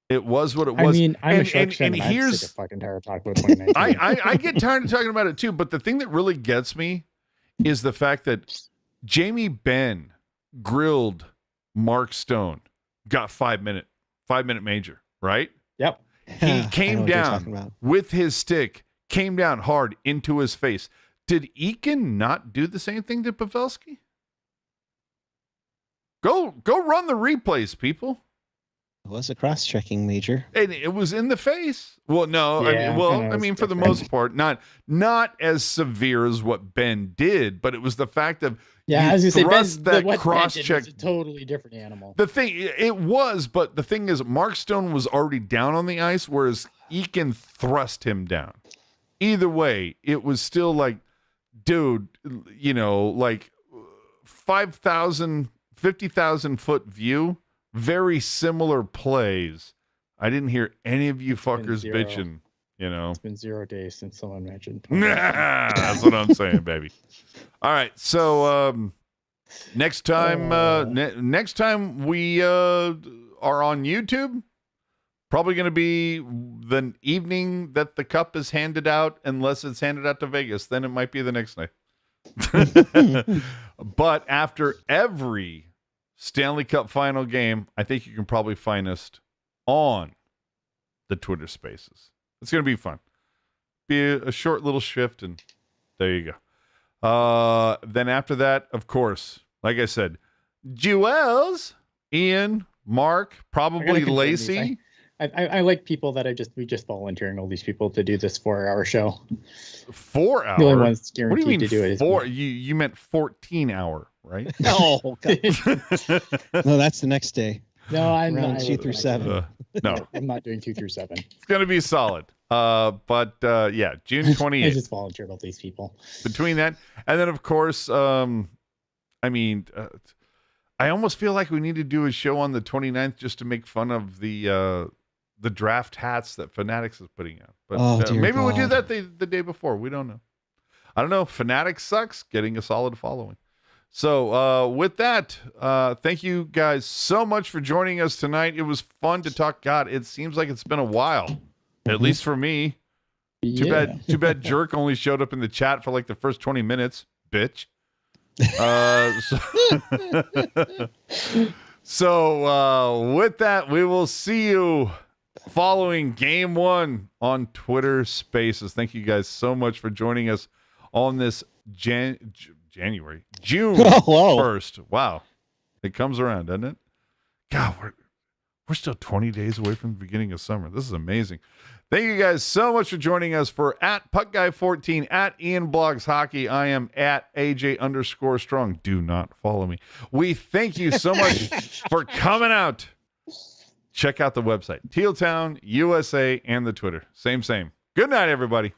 it was what it was.
I mean, I'm a
and,
Sharks fan, and I'm
here's
sick of fucking tired of talking about 2019.
I get tired of talking about it too, but the thing that really gets me is the fact that Jamie Benn grilled Mark Stone, got 5 minute major, right?
Yep.
He
I know
came
what you're talking
down
about.
with his stick, came down hard into his face. Did Eakin not do the same thing to Pavelski? Go run the replays, people.
It was a cross-checking major.
And it was in the face. Well, no,
Yeah,
I mean, for the most part, not as severe as what Ben did, but it was the fact of
Yeah,
you
as you say,
thrust that
what Ben did
cross-check.
was a totally different animal.
The thing it was, but the thing is, Mark Stone was already down on the ice, whereas Eakin thrust him down. Either way, it was still like, dude, like 5,000, 50,000 foot view, very similar plays. I didn't hear any of you fuckers
zero.
bitching,
It's been 0 days since someone mentioned.
That's what I'm saying, baby. All right, so Next time, next time we are on YouTube, probably going to be the evening that the cup is handed out, unless it's handed out to Vegas. Then it might be the next night. But after every Stanley Cup Final game, I think you can probably find us on the Twitter Spaces. It's going to be fun. Be a short little shift, and there you go. Then after that, of course, like I said, Jewels, Ian, Mark, probably Lacey.
I like people that we just volunteering all these people to do this 4-hour show.
4 hours?
The only ones
What do you mean
to do it
four? You meant 14-hour, right?
Oh, God. No, that's the next day.
No, I'm
Round
not.
2 through 7.
No,
I'm not doing 2 through 7.
it's gonna be solid. But yeah, June 28th.
I just volunteered all these people.
Between that, and then of course, I mean, I almost feel like we need to do a show on the 29th just to make fun of the draft hats that Fanatics is putting out. But maybe we'll do that the day before. We don't know. I don't know. Fanatics sucks. Getting a solid following. So with that, thank you guys so much for joining us tonight. It was fun to talk. God, it seems like it's been a while, at least for me. Too bad Jerk only showed up in the chat for like the first 20 minutes, bitch. So with that, we will see you following game 1 on Twitter Spaces. Thank you guys so much for joining us on this June 1st. Wow. It comes around, doesn't it? God, we're still 20 days away from the beginning of summer. This is amazing. Thank you guys so much for joining us for @PuckGuy14, @IanBlogsHockey. I am @AJ_Strong. Do not follow me. We thank you so much for coming out. Check out the website, Teal Town USA, and the Twitter. Same. Good night, everybody.